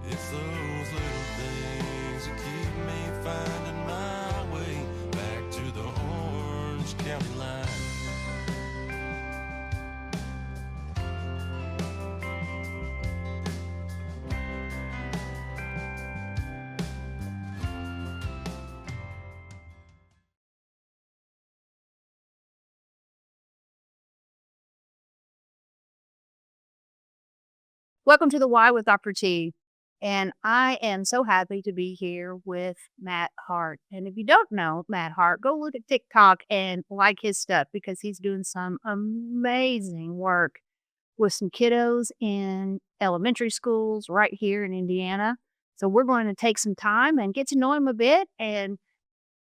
It's those little things that keep me finding my way back to the Orange County line. Welcome to the Y with Dr.T. And I am so happy to be here with Matt Hart. And if you don't know Matt Hart, go look at TikTok and like his stuff because he's doing some amazing work with some kiddos in elementary schools right here in Indiana. So we're going to take some time and get to know him a bit and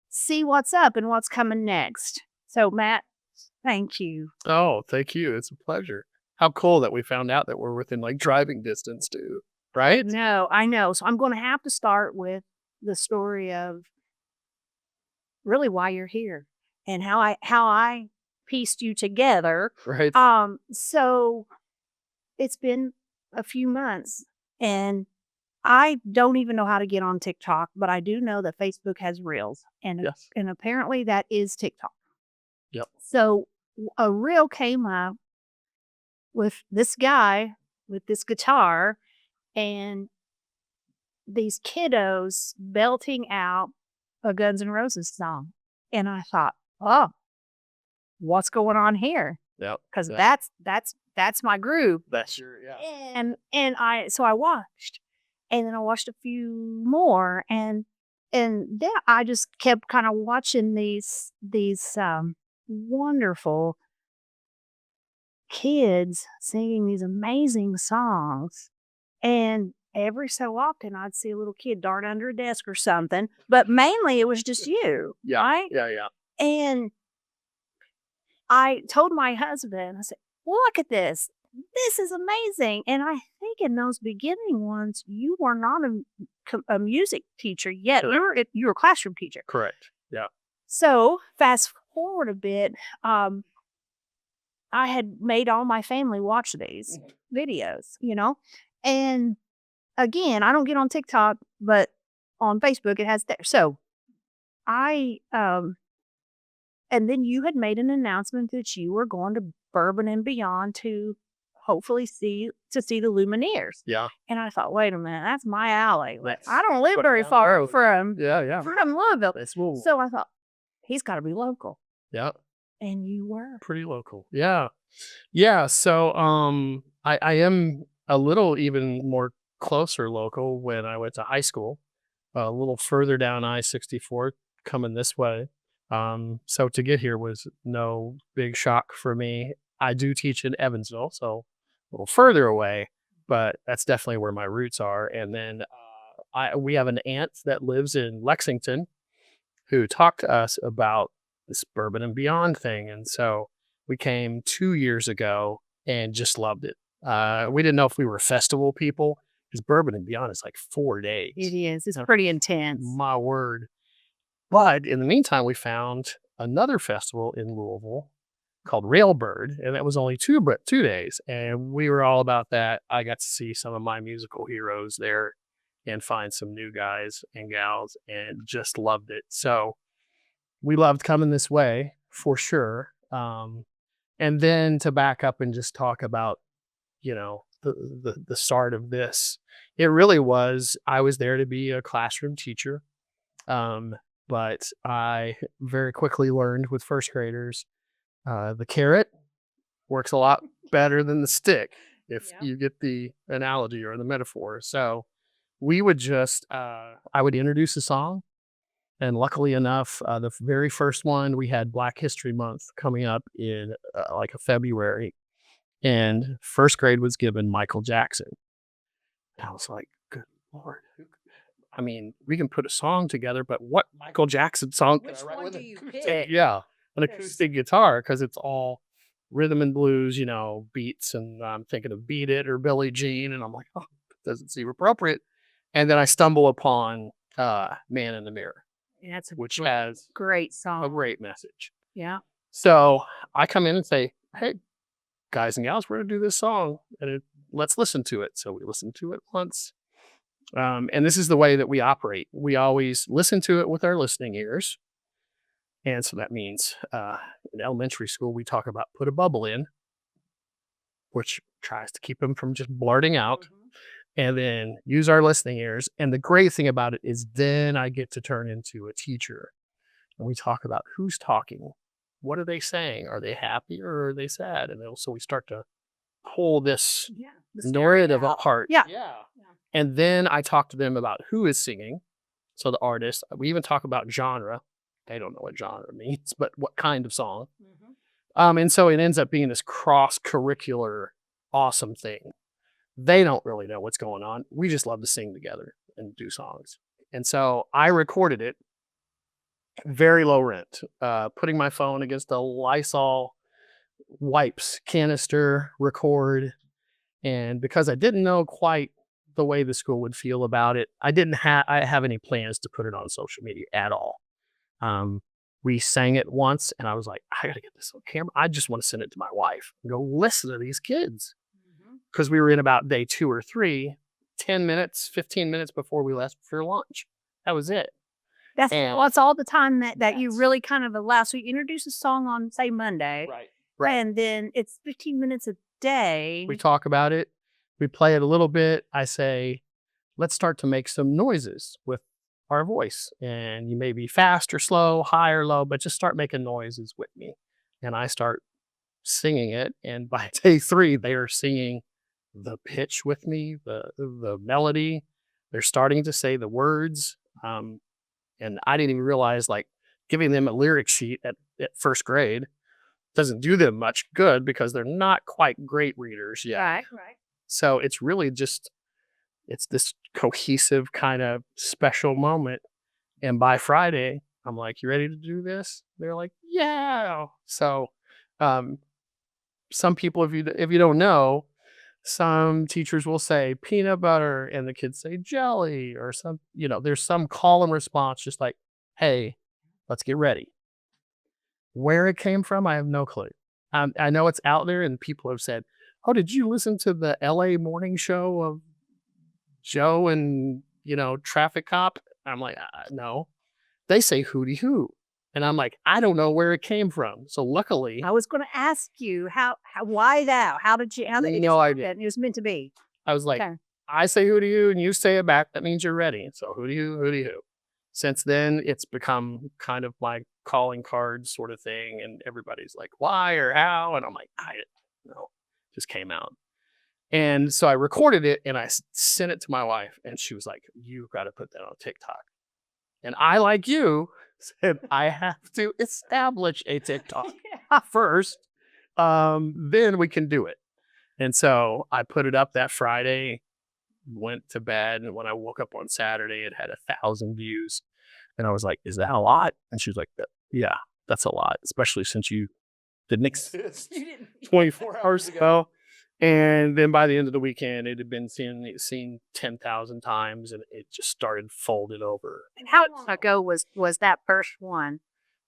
see what's up and what's coming next. So, Matt, thank you. Oh, thank you. It's a pleasure. How cool that we found out that we're within like driving distance too, right? No, I know. So I'm going to have to start with the story of really why you're here and how I pieced you together. Right. So it's been a few months and I don't even know how to get on TikTok, but I do know that Facebook has Reels Yes. and apparently that is TikTok. Yep. So a reel came up with this guy with this guitar and these kiddos belting out a Guns N' Roses song. And I thought, oh, what's going on here? Yep. Because Yeah. that's my groove. That's your And I watched. And then I watched a few more and then I just kept kind of watching these wonderful kids singing these amazing songs. And every so often, I'd see a little kid dart under a desk or something, but mainly it was just you, Yeah. right? Yeah. And I told my husband, I said, "Look at this. This is amazing." And I think in those beginning ones, you were not a music teacher yet. You were a classroom teacher. Correct. Yeah. So fast forward a bit, I had made all my family watch these videos, and again, I don't get on TikTok, but on Facebook it has there. So I and then you had made an announcement that you were going to Bourbon and Beyond to hopefully see the Lumineers. Yeah. And I thought, wait a minute, that's my alley. Like, That's I don't live right very down the far road. from Yeah. Louisville. That's cool. So I thought, he's gotta be local. Yeah. And you were. Pretty local. Yeah. Yeah. So I am a little even more closer local when I went to high school, a little further down I-64 coming this way. So to get here was no big shock for me. I do teach in Evansville, so a little further away, but that's definitely where my roots are. And then we have an aunt that lives in Lexington who talked to us about this Bourbon and Beyond thing. And so we came 2 years ago and just loved it. We didn't know if we were festival people because Bourbon and Beyond is like 4 days. It is. It's Uh, pretty intense. My word. But in the meantime, we found another festival in Louisville called Railbird, and that was only 2 days. And we were all about that. I got to see some of my musical heroes there and find some new guys and gals and just loved it. So we loved coming this way for sure. And then to back up and just talk about, the start of this, it really was, I was there to be a classroom teacher. But I very quickly learned with first graders, the carrot works a lot better than the stick, if Yeah. you get the analogy or the metaphor. So we would just, I would introduce a song. And luckily enough, the very first one, we had Black History Month coming up in like a February. And first grade was given Michael Jackson. And I was like, good Lord. I mean, we can put a song together, but what Michael Jackson song can Which I write one with do an you acoustic? pick? Yeah, an Yes. acoustic guitar because it's all rhythm and blues, beats. And I'm thinking of Beat It or Billie Jean. And I'm like, oh, doesn't seem appropriate. And then I stumble upon Man in the Mirror, Yeah, that's a which has great a song. great message. Yeah. So I come in and say, hey, guys and gals, we're going to do this song and let's listen to it. So we listened to it once, And this is the way that we operate. We always listen to it with our listening ears. And so that means in elementary school, we talk about put a bubble in, which tries to keep them from just blurting out, and then use our listening ears. And the great thing about it is then I get to turn into a teacher and we talk about who's talking. What are they saying? Are they happy or are they sad? And so we start to pull this narrative apart. Yeah. And then I talk to them about who is singing. So the artist, we even talk about genre. They don't know what genre means, but what kind of song. And so it ends up being this cross-curricular, awesome thing. They don't really know what's going on. We just love to sing together and do songs. And so I recorded it, very low rent, putting my phone against a Lysol wipes canister, record. And because I didn't know quite the way the school would feel about it, I didn't have any plans to put it on social media at all. We sang it once and I was like, I gotta get this on camera. I just want to send it to my wife and go listen to these kids. Because we were in about day 2 or 3, 10 minutes, 15 minutes before we left for lunch. That was it. That's all the time that you really kind of allow. So you introduce a song on, say, Monday. Right. And then it's 15 minutes a day. We talk about it. We play it a little bit. I say, let's start to make some noises with our voice. And you may be fast or slow, high or low, but just start making noises with me. And I start singing it. And by day 3, they are singing the pitch with me, the melody. They're starting to say the words. And I didn't even realize, like, giving them a lyric sheet at first grade doesn't do them much good because they're not quite great readers yet. Right. So it's really just, it's this cohesive kind of special moment. And by Friday, I'm like, you ready to do this? They're like, yeah. So some people, if you don't know, some teachers will say peanut butter and the kids say jelly, or some, there's some call and response, just like, hey, let's get ready. Where it came from, I have no clue. I know it's out there and people have said, oh, did you listen to the LA morning show of Joe and, Traffic Cop? I'm like, no. They say hootie hoo. And I'm like, I don't know where it came from. So luckily, I was going to ask you why that? How did no idea. It was meant to be. I was like, I say hootie hoo and you say it back. That means you're ready. So hootie hoo. Since then, it's become kind of my calling card sort of thing. And everybody's like, why or how? And I'm like, I don't know. Just came out. And so I recorded it and I sent it to my wife. And she was like, you've got to put that on TikTok. And I, like you, said, I have to establish a TikTok first. Then we can do it. And so I put it up that Friday, went to bed. And when I woke up on Saturday, it had 1,000 views. And I was like, is that a lot? And she was like, yeah, that's a lot, especially since you didn't exist 24 hours ago. And then by the end of the weekend, it had been seen 10,000 times, and it just started folding over. And how long ago was that first one?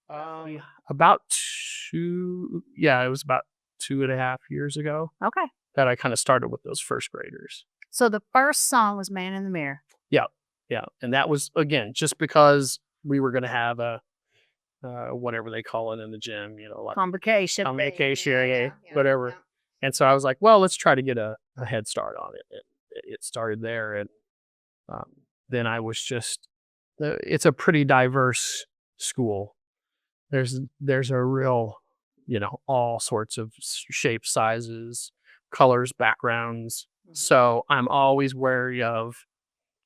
About 2, it was about 2.5 years ago. Okay. That I kind of started with those first graders. So the first song was Man in the Mirror. Yeah. And that was, again, just because we were going to have a, whatever they call it in the gym, like convocation, whatever. Yeah. And so I was like, well, let's try to get a head start on it. It started there. And then I was just, it's a pretty diverse school. There's a real, all sorts of shapes, sizes, colors, backgrounds. So I'm always wary of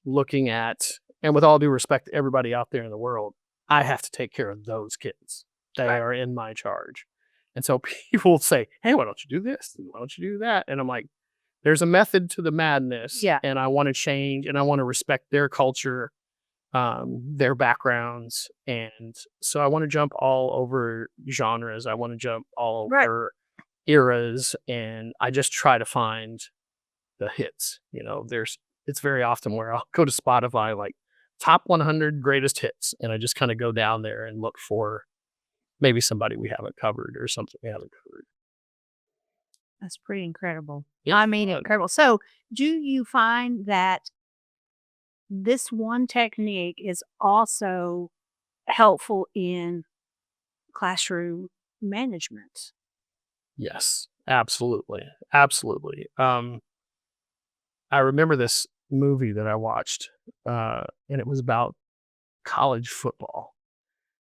looking at, and with all due respect to everybody out there in the world, I have to take care of those kids. They are in my charge. And so people say, hey, why don't you do this? Why don't you do that? And I'm like, there's a method to the madness. Yeah. And I want to change and I want to respect their culture, their backgrounds. And so I want to jump all over genres. I want to jump all over eras. And I just try to find the hits. It's very often where I'll go to Spotify, like top 100 greatest hits. And I just kind of go down there and look for maybe somebody we haven't covered or something we haven't covered. That's pretty incredible. Yeah. I mean, incredible. So do you find that this one technique is also helpful in classroom management. Yes, absolutely. Absolutely. I remember this movie that I watched, and it was about college football.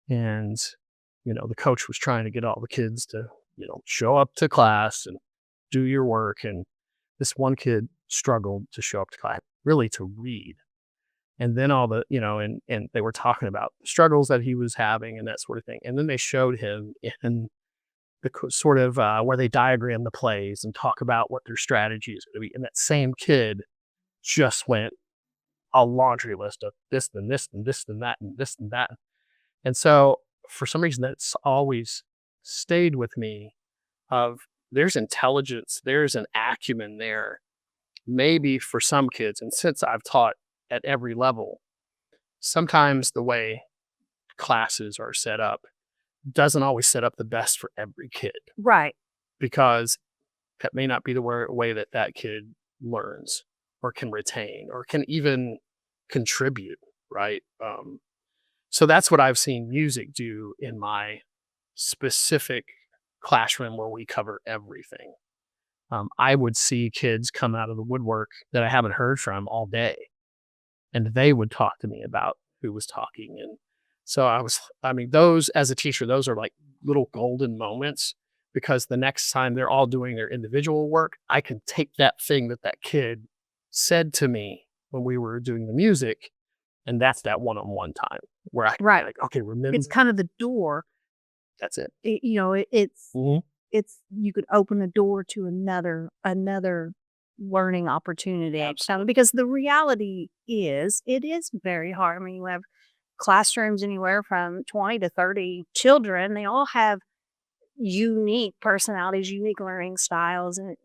And, the coach was trying to get all the kids to, show up to class and do your work. And this one kid struggled to show up to class, really to read. And then all the, and they were talking about the struggles that he was having and that sort of thing. And then they showed him in the sort of where they diagram the plays and talk about what their strategy is going to be. And that same kid just went a laundry list of this and this and this and that and this and that. And so for some reason that's always stayed with me of there's intelligence, there's an acumen there, maybe for some kids. And since I've taught at every level, sometimes the way classes are set up doesn't always set up the best for every kid Right. because that may not be the way that that kid learns or can retain or can even contribute, right? So that's what I've seen music do in my specific classroom where we cover everything. I would see kids come out of the woodwork that I haven't heard from all day, and they would talk to me about who was talking. And so those as a teacher, those are like little golden moments because the next time they're all doing their individual work, I can take that thing that that kid said to me when we were doing the music, and that's that one-on-one time where I can be Right. like, okay, remember, It's kind of the door. that's it. It's Mhm. you could open a door to another learning opportunity. Absolutely. Because the reality is it is very hard. I mean, you have classrooms anywhere from 20 to 30 children. They all have unique personalities, unique learning styles, and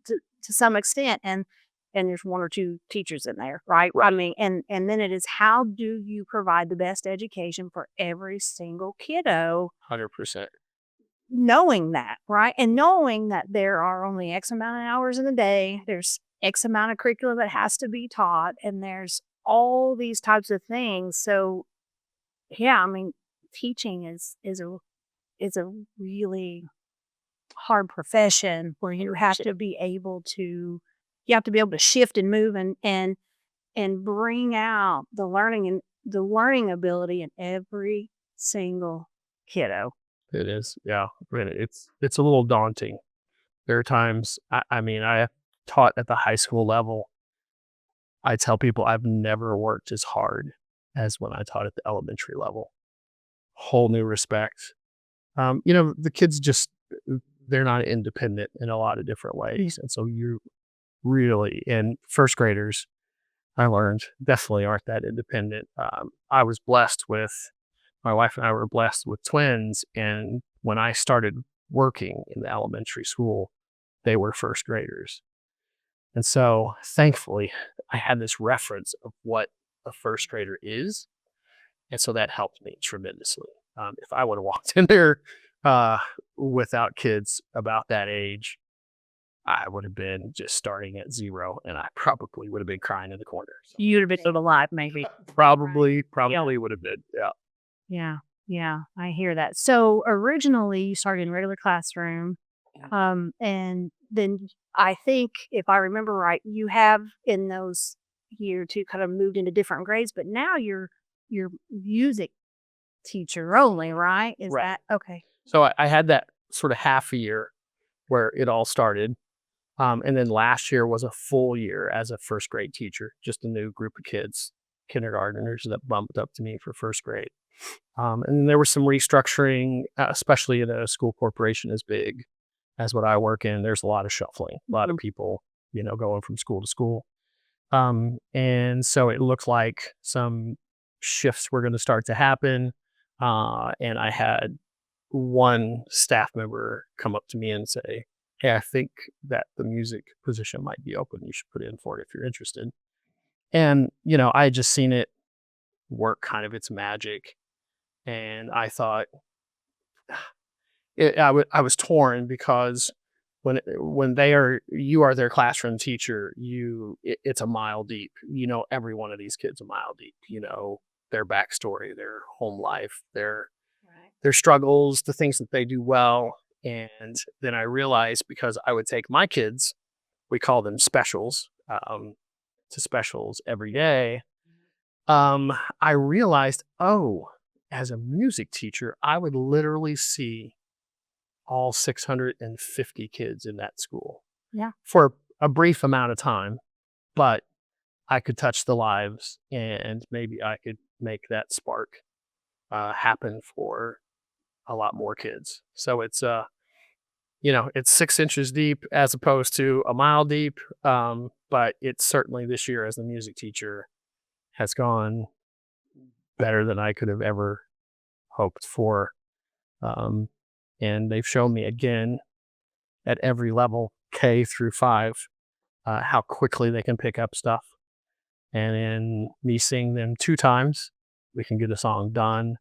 to some extent, and there's one or two teachers in there, right? I mean, and then it is how do you provide the best education for every single kiddo, 100%. knowing that, right? And knowing that there are only X amount of hours in the day, there's X amount of curriculum that has to be taught, and there's all these types of things. So, yeah, I mean, teaching is a really hard profession where you have to be able to shift and move and bring out the learning ability in every single kiddo. It is. Yeah. I mean, it's a little daunting. There are times, I taught at the high school level. I tell people I've never worked as hard as when I taught at the elementary level. Whole new respect. The kids just, they're not independent in a lot of different ways. And so you really, and first graders, I learned definitely aren't that independent. I was blessed with, my wife and I were blessed with twins. And when I started working in the elementary school, they were first graders. And so thankfully, I had this reference of what a first grader is. And so that helped me tremendously. If I would have walked in there uh, without kids about that age, I would have been just starting at zero and I probably would have been crying in the corner. So You'd have been still alive, maybe. probably Yeah. would have been. Yeah. Yeah. Yeah. I hear that. So originally you started in regular classroom. And then I think if I remember right, you have in those year two kind of moved into different grades, but now you're music teacher only, right? Is Right. that okay? So I had that sort of half a year where it all started. And then last year was a full year as a first grade teacher, just a new group of kids, kindergartners that bumped up to me for first grade. And then there was some restructuring, especially in a school corporation as big as what I work in. There's a lot of shuffling, a lot of people, going from school to school. And so it looked like some shifts were going to start to happen. And I had one staff member come up to me and say, "Hey, I think that the music position might be open. You should put in for it if you're interested." And, I had just seen it work kind of its magic. And I thought, I was torn because when you are their classroom teacher, it's a mile deep. You know every one of these kids a mile deep. You know their backstory, their home life, their struggles, the things that they do well. And then I realized, because I would take my kids, we call them specials, to specials every day. I realized, oh, as a music teacher, I would literally see all 650 kids in that school. Yeah. For a brief amount of time, but I could touch the lives, and maybe I could make that spark happen for a lot more kids. So it's it's 6 inches deep as opposed to a mile deep. But it's certainly, this year as the music teacher, has gone better than I could have ever hoped for. And they've shown me again at every level, K through 5, how quickly they can pick up stuff. And in me seeing them 2 times, we can get a song done.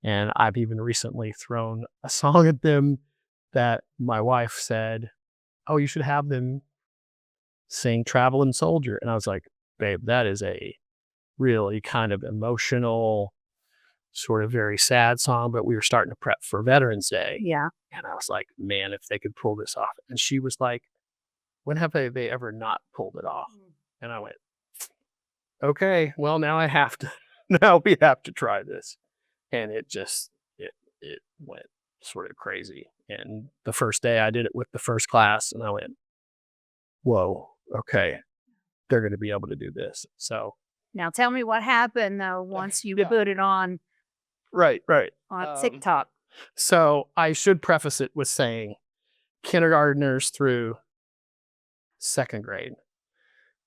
And I've even recently thrown a song at them that my wife said, oh, you should have them sing Traveling Soldier. And I was like, babe, that is a really kind of emotional, sort of very sad song, but we were starting to prep for Veterans Day. Yeah. And I was like, man, if they could pull this off. And she was like, when have they ever not pulled it off? And I went, okay, well, now I have to, now we have to try this. And it went sort of crazy. And the first day I did it with the first class, and I went, whoa, okay, they're going to be able to do this. So Now tell me what happened though once you Yeah. put it on right. on TikTok. So I should preface it with saying, kindergartners through 2nd grade,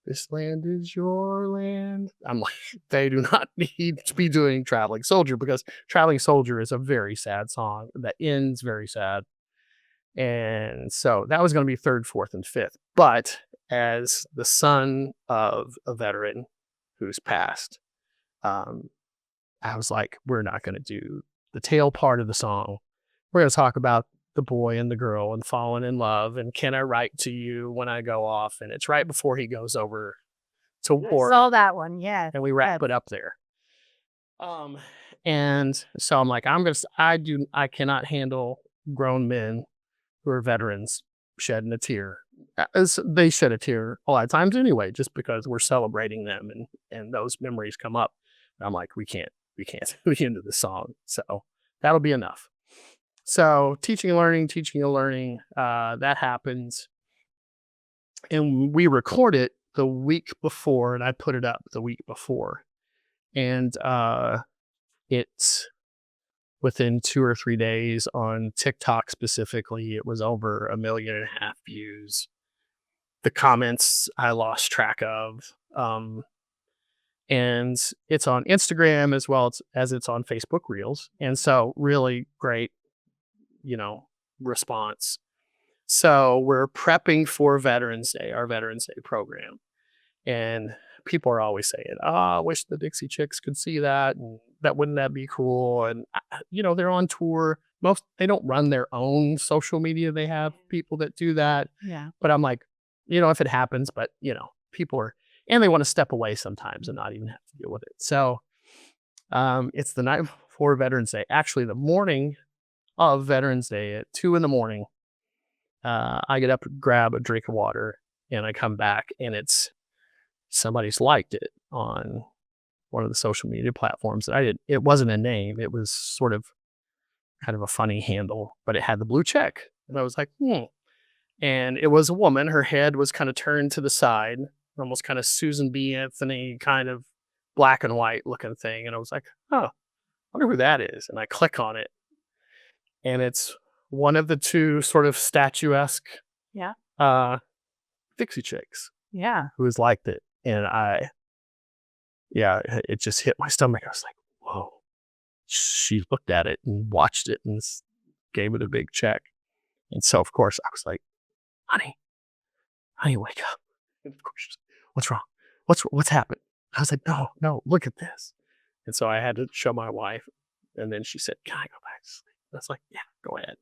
this land is your land. I'm like, they do not need to be doing Traveling Soldier, because Traveling Soldier is a very sad song that ends very sad. And so that was going to be 3rd, 4th, and 5th. But as the son of a veteran who's passed, I was like, we're not going to do the tail part of the song. We're going to talk about the boy and the girl and falling in love, and can I write to you when I go off? And it's right before he goes over to I war, saw that one. Yeah. and we wrap it up there. And so I'm like, I cannot handle grown men who are veterans shedding a tear. They shed a tear a lot of times anyway, just because we're celebrating them, and those memories come up. I'm like, we can't do the end of the song. So that'll be enough. So teaching and learning, that happens. And we record it the week before, and I put it up the week before. And it's within 2 or 3 days on TikTok specifically, it was over 1.5 million views. The comments I lost track of. And it's on Instagram as well as it's on Facebook Reels. And so really great, response. So we're prepping for Veterans Day, our Veterans Day program. And people are always saying, I wish the Dixie Chicks could see that. And wouldn't that be cool? And, they're on tour. They don't run their own social media. They have people that do that. Yeah. But I'm like, if it happens, but, people are, and they want to step away sometimes and not even have to deal with it. So it's the night before Veterans Day. Actually, the morning of Veterans Day at 2 a.m, I get up to grab a drink of water, and I come back, and somebody's liked it on one of the social media platforms that I did. It wasn't a name. It was sort of kind of a funny handle, but it had the blue check. And I was like, And it was a woman. Her head was kind of turned to the side, almost kind of Susan B. Anthony, kind of black and white looking thing. And I was like, I wonder who that is. And I click on it, and it's one of the 2 sort of statuesque Dixie Chicks Yeah. who has liked it. And it just hit my stomach. I was like, whoa. She looked at it and watched it and gave it a big check. And so, of course, I was like, honey, wake up. And of course, she's like, what's wrong? What's happened? I was like, no, look at this. And so I had to show my wife. And then she said, can I go back to sleep? I was like, yeah, go ahead.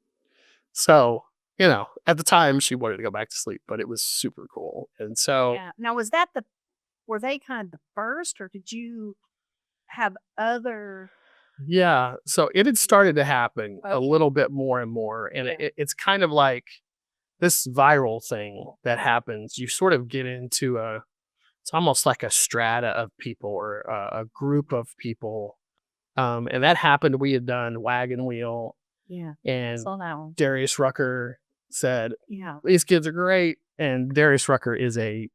So you know, at the time she wanted to go back to sleep, but it was super cool. And so, Yeah. Now, were they kind of the first, or did you have other? yeah, so it had started to happen a Okay. little bit more and more. And Yeah. it's kind of like this viral thing that happens. You sort of get into it's almost like a strata of people or a group of people. And that happened. We had done Wagon Wheel, Yeah. and Saw that one. Darius Rucker said, Yeah. "These kids are great." And Darius Rucker is a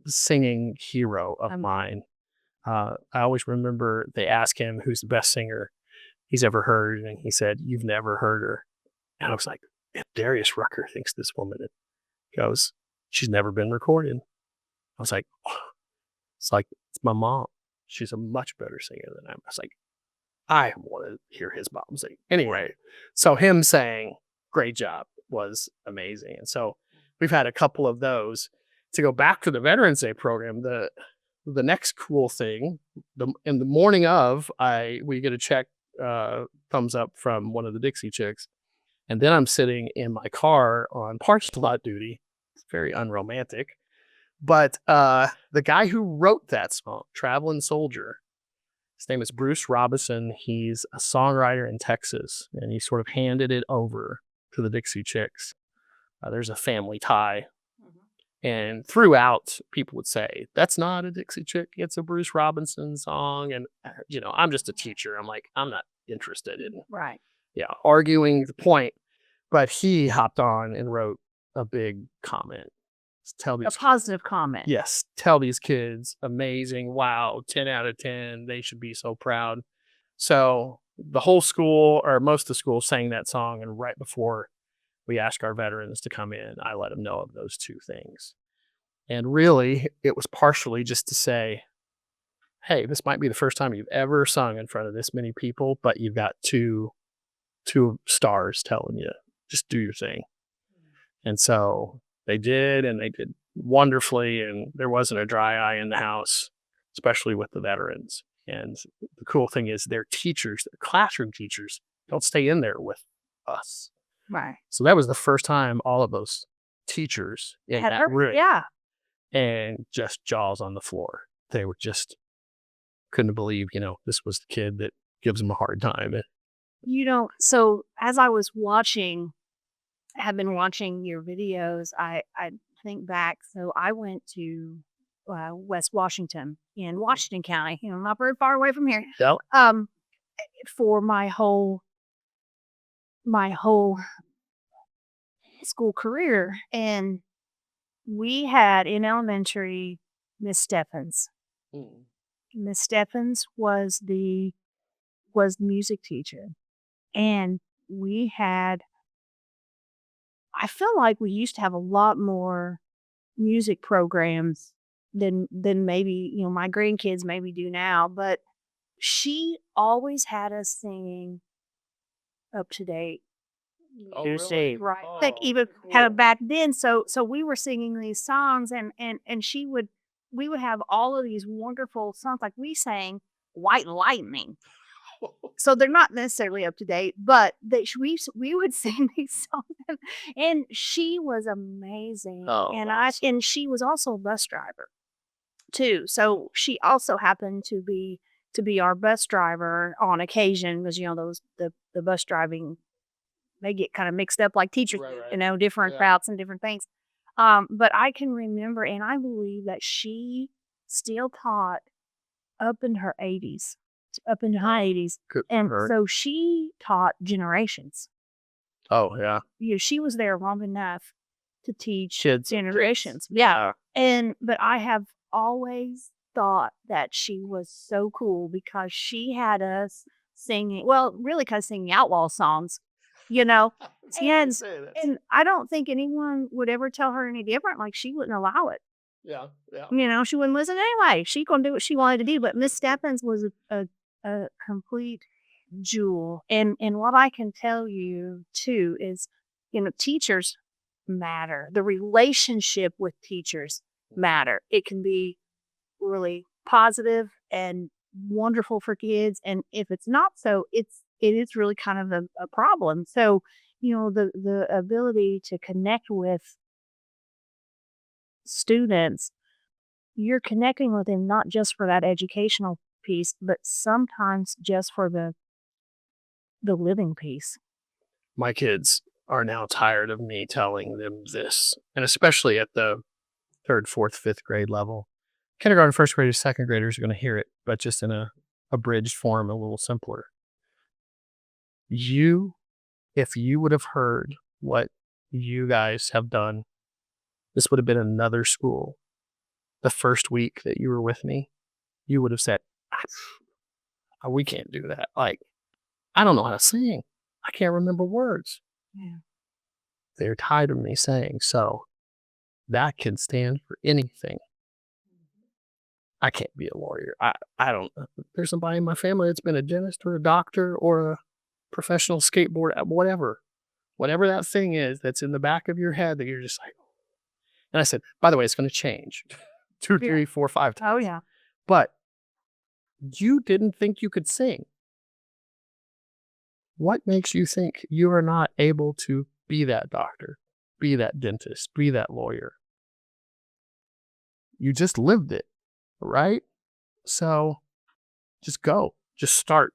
singing hero of mine. I always remember they asked him who's the best singer he's ever heard, and he said, "You've never heard her." And I was like, if Darius Rucker thinks this woman, he goes, "She's never been recorded." I was like, oh. It's like, it's my mom. She's a much better singer than I am. I was like, I want to hear his mom sing. Anyway, so him saying, great job, was amazing. And so we've had a couple of those. To go back to the Veterans Day program, the next cool thing, in the morning of, we get a check, thumbs up from one of the Dixie Chicks. And then I'm sitting in my car on parking lot duty. It's very unromantic. But the guy who wrote that song, Traveling Soldier, his name is Bruce Robison. He's a songwriter in Texas, and he sort of handed it over to the Dixie Chicks. There's a family tie. And throughout, people would say, that's not a Dixie Chick, it's a Bruce Robinson song. And, you know, I'm just a teacher. I'm like, I'm not interested in Right. arguing the point. But he hopped on and wrote a big comment. Tell A these positive comment. Yes, tell these kids, amazing, wow, 10 out of 10, they should be so proud. So the whole school, or most of the school, sang that song, and right before we asked our veterans to come in, I let them know of those two things. And really, it was partially just to say, hey, this might be the first time you've ever sung in front of this many people, but you've got two stars telling you, just do your thing. And so they did, and they did wonderfully, and there wasn't a dry eye in the house, especially with the veterans. And the cool thing is their teachers, their classroom teachers, don't stay in there with us. Right. So that was the first time all of those teachers in Had that her, room, yeah. and just jaws on the floor. They were just couldn't believe, this was the kid that gives them a hard time. So as I was have been watching your videos, I think back. So I went to West Washington in Washington County, not very far away from here. Yep. For my whole school career, and we had in elementary Miss Stephens. Miss Stephens was the music teacher, and we had. I feel like we used to have a lot more music programs than maybe, my grandkids maybe do now, but she always had us singing up to date music, right? Like even had it back then. So we were singing these songs, and we would have all of these wonderful songs. Like we sang White Lightning. So they're not necessarily up to date, but we would sing these songs, and she was amazing. And she was also a bus driver too. So she also happened to be our bus driver on occasion, because the bus driving, they get kind of mixed up like teachers, right. Different routes and different things. But I can remember, and I believe that she still taught up in her 80s. Up in the high 80s. And so she taught generations. Oh, yeah. She was there long enough to teach Kids. generations. Yeah. But I have always thought that she was so cool because she had us singing, singing outlaw songs, and I don't think anyone would ever tell her any different. Like, she wouldn't allow it. Yeah. She wouldn't listen anyway. She gonna do what she wanted to do. But Miss Stephens was a complete jewel. And what I can tell you too is, teachers matter. The relationship with teachers matter. It can be really positive and wonderful for kids. And if it's not so, it is really kind of a problem. So, the ability to connect with students, you're connecting with them not just for that educational piece, but sometimes just for the living piece. My kids are now tired of me telling them this, and especially at the third, fourth, fifth grade level. Kindergarten, first graders, second graders are going to hear it, but just in a abridged form, a little simpler. If you would have heard what you guys have done, this would have been another school. The first week that you were with me, you would have said, we can't do that. Like, I don't know how to sing. I can't remember words. Yeah. They're tired of me saying, so that can stand for anything. I can't be a lawyer. I don't know. There's somebody in my family that's been a dentist or a doctor or a professional skateboard, whatever that thing is that's in the back of your head that you're just like, and I said, by the way, it's going to change 2, 3, 4, 5 times. Oh, yeah. But you didn't think you could sing. What makes you think you are not able to be that doctor, be that dentist, be that lawyer? You just lived it, right? So just go. Just start.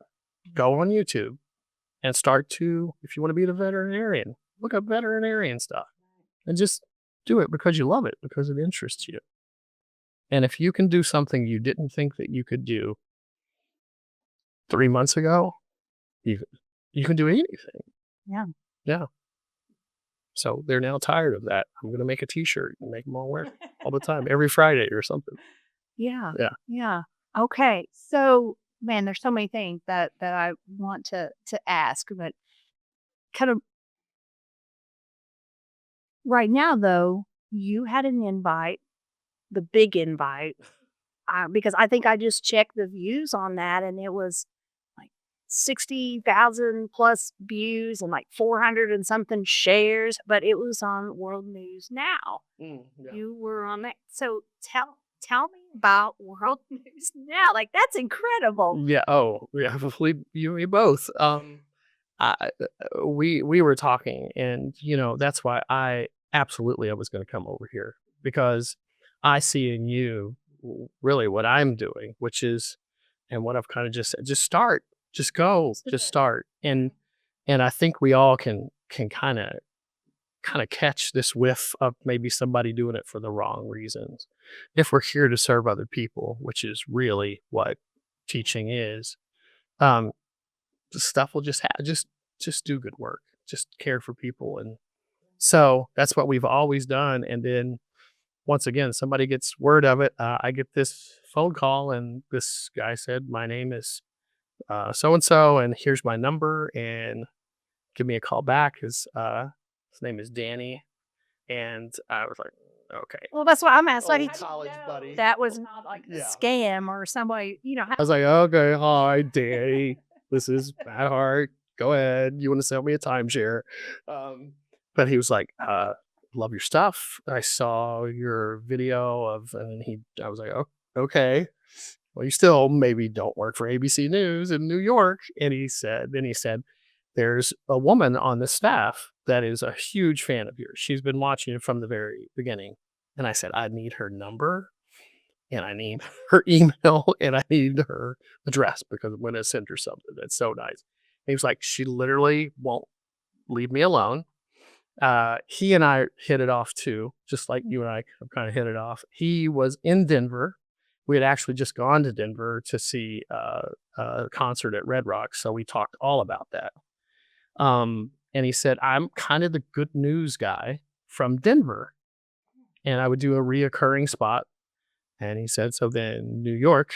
Go on YouTube and start to, if you want to be the veterinarian, look up veterinarian stuff and just do it because you love it, because it interests you. And if you can do something you didn't think that you could do 3 months ago, you can do anything. Yeah. Yeah. So they're now tired of that. I'm going to make a t-shirt and make them all wear it all the time, every Friday or something. Yeah. Yeah. Yeah. Okay. So, man, there's so many things that I want to ask, but kind of right now, though, you had an invite, the big invite, because I think I just checked the views on that, and it was like 60,000 plus views and like 400 and something shares, but it was on World News Now. Yeah. You were on that. So tell me about World News Now. Like, that's incredible. Yeah. Oh, yeah. Hopefully you and me both. We were talking, and that's why I was going to come over here, because I see in you really what I'm doing, which is, and what I've kind of just said, just start, just go, just start. And I think we all can kind of catch this whiff of maybe somebody doing it for the wrong reasons. If we're here to serve other people, which is really what teaching is, the stuff will just just do good work, just care for people. And so that's what we've always done. And then once again, somebody gets word of it. I get this phone call, and this guy said, my name is so-and-so, and here's my number, and give me a call back. His name is Danny. And I was like, okay. Well, that's what I'm asking. Old college buddy. That was not like a scam or somebody, I was like, okay, hi, Danny. This is Matt Hart. Go ahead. You want to sell me a timeshare? But he was like, love your stuff. I saw your video of, and I was like, oh, okay. Well, you still maybe don't work for ABC News in New York. And he said, there's a woman on the staff that is a huge fan of yours. She's been watching it from the very beginning. And I said, I need her number, and I need her email, and I need her address, because I'm going to send her something that's so nice. And he was like, she literally won't leave me alone. He and I hit it off too, just like you and I have kind of hit it off. He was in Denver. We had actually just gone to Denver to see a concert at Red Rocks, so we talked all about that. And he said, I'm kind of the good news guy from Denver, and I would do a reoccurring spot. And he said, so then New York,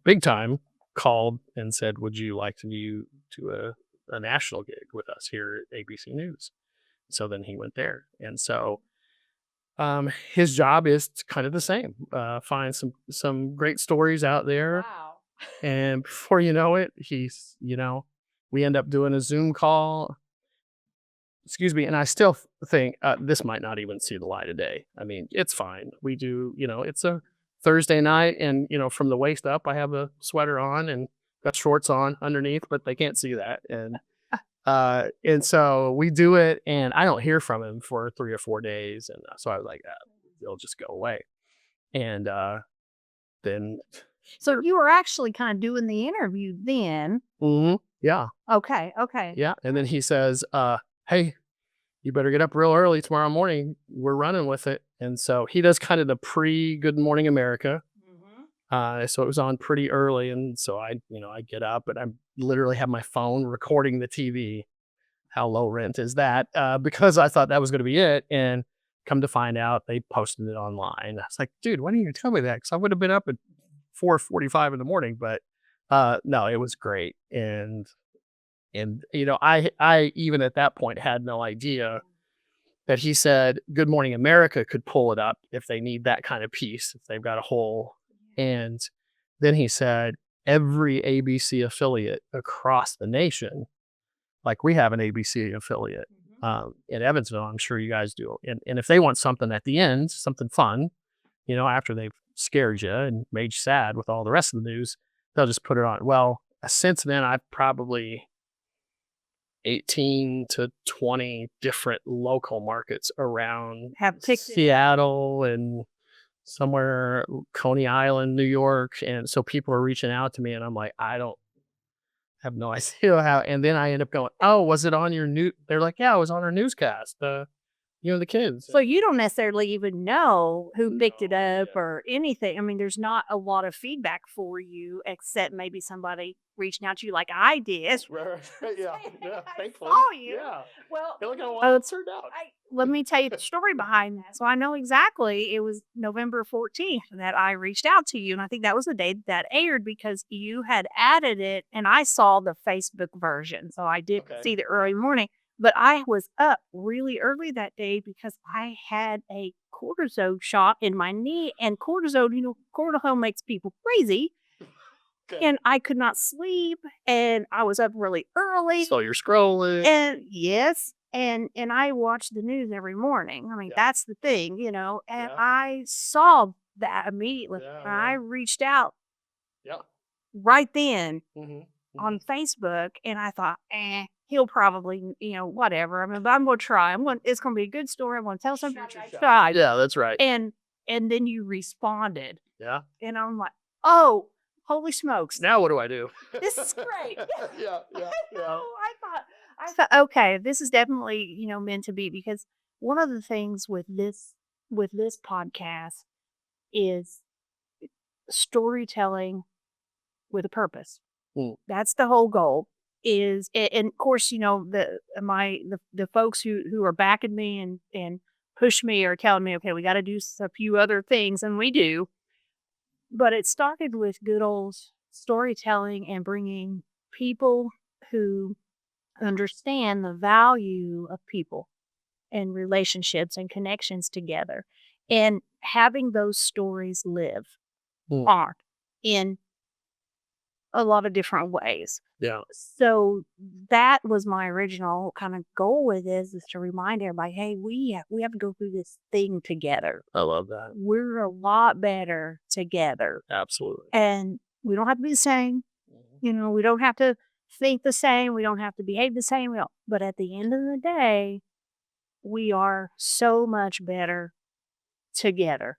big time, called and said, would you like to do a national gig with us here at ABC News? So then he went there. And so his job is kind of the same. Find some great stories out there. wow. And before you know it, we end up doing a Zoom call. Excuse me. And I still think this might not even see the light of day. I mean, it's fine. We do, it's a Thursday night, and, from the waist up, I have a sweater on and got shorts on underneath, but they can't see that. And And so we do it, and I don't hear from him for 3 or 4 days, and so I was like, it'll just go away. And then, So you were actually kind of doing the interview then. yeah, Okay. Okay. yeah. And then he says, "Hey, you better get up real early tomorrow morning. We're running with it." And so he does kind of the pre-Good Morning America. So it was on pretty early, and so I get up and I literally have my phone recording the TV. How low rent is that? Because I thought that was going to be it, and come to find out, they posted it online. I was like, dude, why didn't you tell me that? Because I would have been up at 4:45 in the morning. But no, it was great, and I even at that point had no idea that he said Good Morning America could pull it up if they need that kind of piece, if they've got a hole. And then he said every ABC affiliate across the nation, like we have an ABC affiliate in Evansville, I'm sure you guys do. And if they want something at the end, something fun, after they've scared you and made you sad with all the rest of the news, they'll just put it on. Well, since then, I've probably 18 to 20 different local markets around Have picked it. Seattle and somewhere Coney Island, New York. And so people are reaching out to me, and I'm like, I don't have no idea how. And then I end up going, oh, was it on your new? They're like, yeah, it was on our newscast. The kids. So you don't necessarily even know who picked it up yeah. or anything. I mean, there's not a lot of feedback for you, except maybe somebody reaching out to you like I did. Right. Yeah. I Thankfully. saw you. Yeah. Well, Look how well it turned out. let me tell you the story behind that. So I know exactly it was November 14th that I reached out to you. And I think that was the day that aired because you had added it and I saw the Facebook version. So I did see the early morning, but I was up really early that day because I had a cortisone shot in my knee, and cortisone, cortisone makes people crazy. And I could not sleep, and I was up really early. So you're scrolling. And yes, and I watch the news every morning. I mean, that's the thing, and I saw that immediately. Yeah, And I reached out Yeah. right then Mm-hmm. on Facebook, and I thought, he'll probably, whatever. I mean, but I'm going to try. It's going to be a good story. I'm going to tell somebody I tried. Yeah, that's right. And then you responded. Yeah. And I'm like, oh, holy smokes. Now what do I do? This is great. Yeah. I thought, okay, this is definitely, meant to be, because one of the things with this podcast is storytelling with a purpose. That's the whole goal. And of course, the folks who are backing me and push me are telling me, okay, we got to do a few other things, and we do. But it started with good old storytelling and bringing people who understand the value of people and relationships and connections together, and having those stories live on in a lot of different ways. Yeah. So that was my original kind of goal with this, is to remind everybody, hey, we have to go through this thing together. I love that. We're a lot better together. Absolutely. And we don't have to be the same. We don't have to think the same. We don't have to behave the same. But at the end of the day, we are so much better together.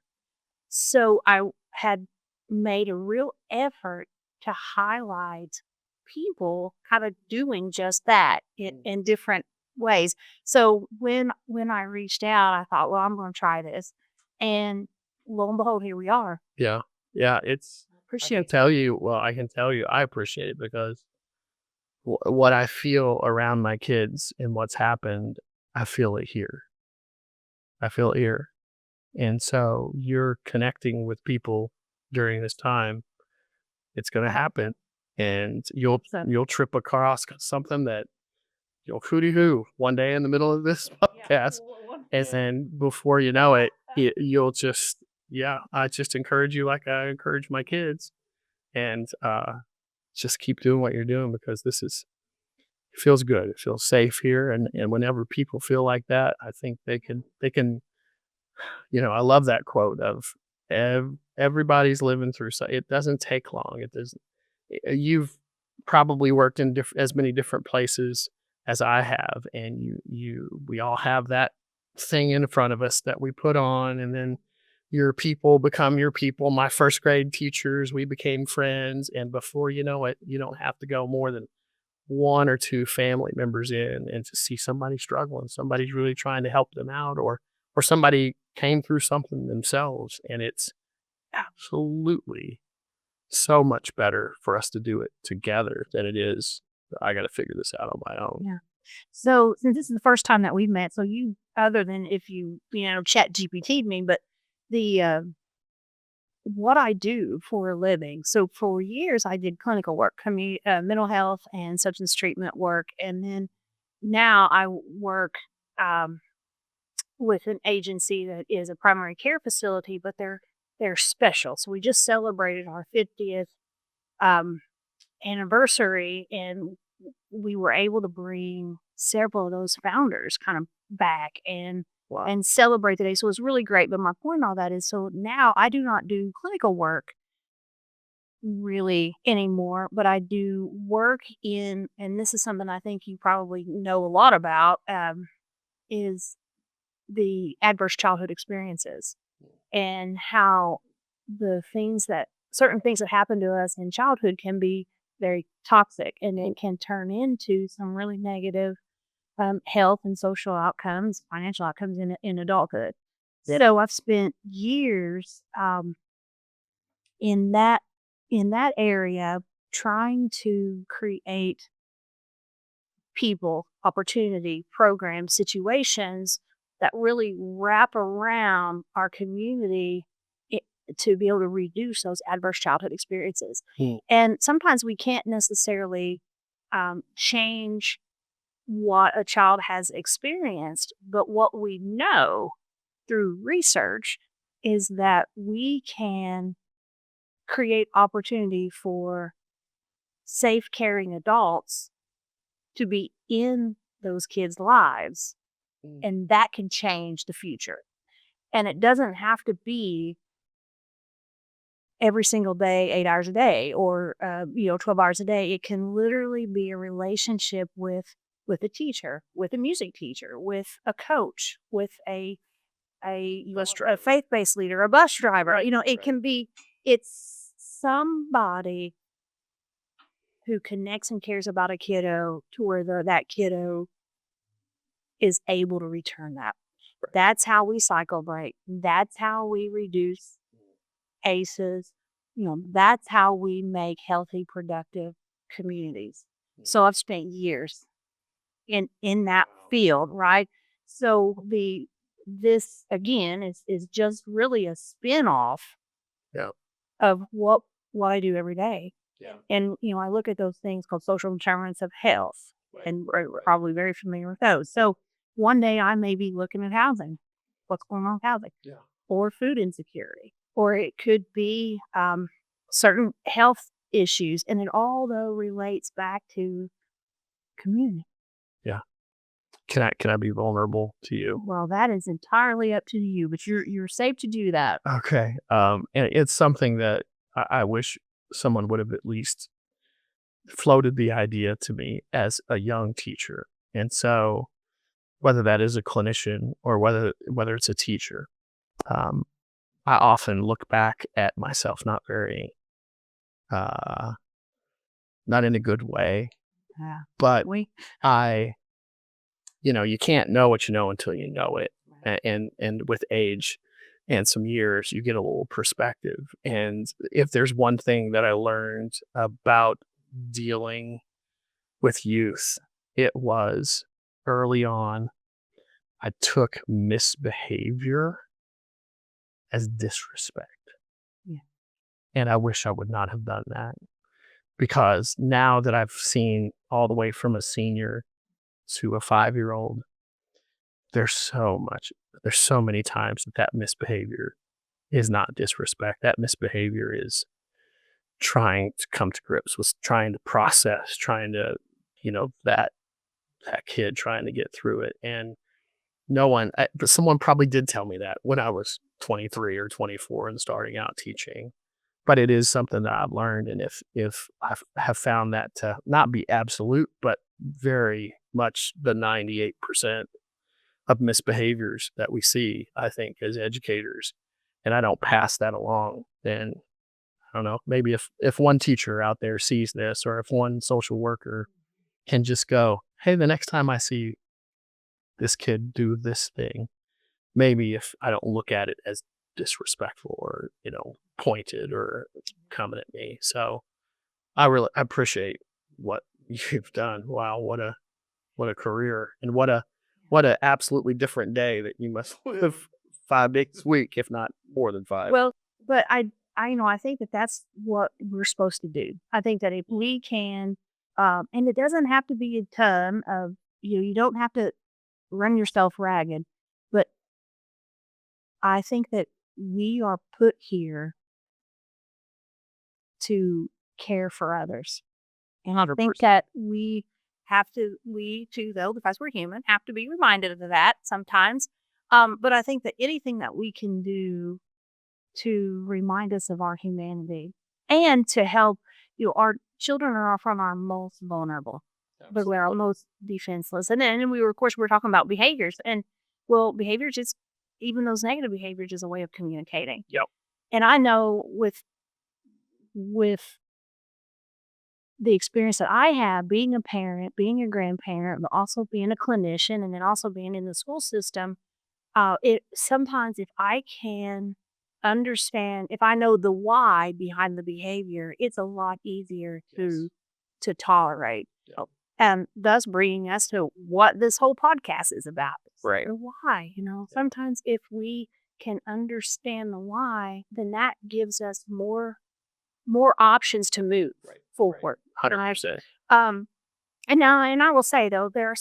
So I had made a real effort to highlight people kind of doing just that in different ways. So when I reached out, I thought, well, I'm going to try this. And lo and behold, here we are. Yeah. Yeah. I can tell you, I appreciate it because what I feel around my kids and what's happened, I feel it here. And so you're connecting with people during this time. It's going to happen, and you'll trip across something that you'll hooty hoo one day in the middle of this podcast, and then before you know it, you'll just I just encourage you like I encourage my kids, and just keep doing what you're doing, because it feels good. It feels safe here, and whenever people feel like that, I think they can. I love that quote of everybody's living through. So it doesn't take long. It doesn't. You've probably worked in as many different places as I have, and we all have that thing in front of us that we put on, and then your people become your people. My first grade teachers, we became friends, and before you know it, you don't have to go more than one or two family members in and to see somebody struggling, somebody's really trying to help them out, or somebody came through something themselves, and it's absolutely so much better for us to do it together than it is I got to figure this out on my own. Yeah. So since this is the first time that we've met, so you, other than if chat GPT'd me, but the what I do for a living. So for years I did clinical work, mental health and substance treatment work, and then now I work um, with an agency that is a primary care facility, but they're special. So we just celebrated our 50th um, anniversary, and we were able to bring several of those founders kind of back Wow. and celebrate the day. So it was really great. But my point in all that is, so now I do not do clinical work really anymore, but I do work in, and this is something I think you probably know a lot about, is the adverse childhood experiences and how certain things that happen to us in childhood can be very toxic, and it can turn into some really negative health and social outcomes, financial outcomes in adulthood. So I've spent years in that area trying to create people, opportunity, programs, situations that really wrap around our community to be able to reduce those adverse childhood experiences. And sometimes we can't necessarily change what a child has experienced, but what we know through research is that we can create opportunity for safe, caring adults to be in those kids' lives, and that can change the future. And it doesn't have to be every single day, 8 hours a day, or 12 hours a day. It can literally be a relationship with a teacher, with a music teacher, with a coach, with a faith-based leader, a bus driver. It can be, it's somebody who connects and cares about a kiddo to where that kiddo is able to return that. That's how we cycle break. That's how we reduce ACEs. That's how we make healthy, productive communities. So I've spent years in that field, right? So this again is just really a spin-off Yeah. of what I do every day. Yeah. And I look at those things called social determinants of health, and we're probably very familiar with those. So one day I may be looking at housing, what's going on with housing, or food insecurity, or it could be certain health issues, and it all though relates back to community. Yeah. Can I be vulnerable to you? Well, that is entirely up to you, but you're safe to do that. Okay. And it's something that I wish someone would have at least floated the idea to me as a young teacher. And so whether that is a clinician or whether it's a teacher, I often look back at myself not very not in a good way. Yeah. But you can't know what you know until you know it. And with age and some years, you get a little perspective. And if there's one thing that I learned about dealing with youth, it was early on, I took misbehavior as disrespect. Yeah. And I wish I would not have done that, because now that I've seen all the way from a senior to a 5-year-old, there's so many times that misbehavior is not disrespect. That misbehavior is trying to come to grips with, trying to process, trying to, that kid trying to get through it. And but someone probably did tell me that when I was 23 or 24 and starting out teaching. But it is something that I've learned, and if I have found that to not be absolute, but very much the 98% of misbehaviors that we see, I think, as educators, and I don't pass that along, then I don't know, maybe if one teacher out there sees this, or if one social worker can just go, hey, the next time I see this kid do this thing, maybe if I don't look at it as disrespectful or, pointed or coming at me. So I really appreciate what you've done. Wow, what a career, and what a absolutely different day that you must live 5 days a week, if not more than 5. Well, but I think that that's what we're supposed to do. I think that if we can, and it doesn't have to be a ton of, you don't have to run yourself ragged, but I think that we are put here to care for others. And I think 100%. that we too, though, because we're human, have to be reminded of that sometimes. But I think that anything that we can do to remind us of our humanity and to help, our children are often our most vulnerable, but we're our most defenseless. And then of course, we're talking about behaviors, and behaviors is, even those negative behaviors, is a way of communicating. Yep. And I know with the experience that I have being a parent, being a grandparent, but also being a clinician, and then also being in the school system, it sometimes, if I can understand, if I know the why behind the behavior, it's a lot easier to tolerate. Yep. And thus bringing us to what this whole podcast is about. Right. The why, sometimes if we can understand the why, then that gives us more options to move forward. 100%. And I will say, though, there are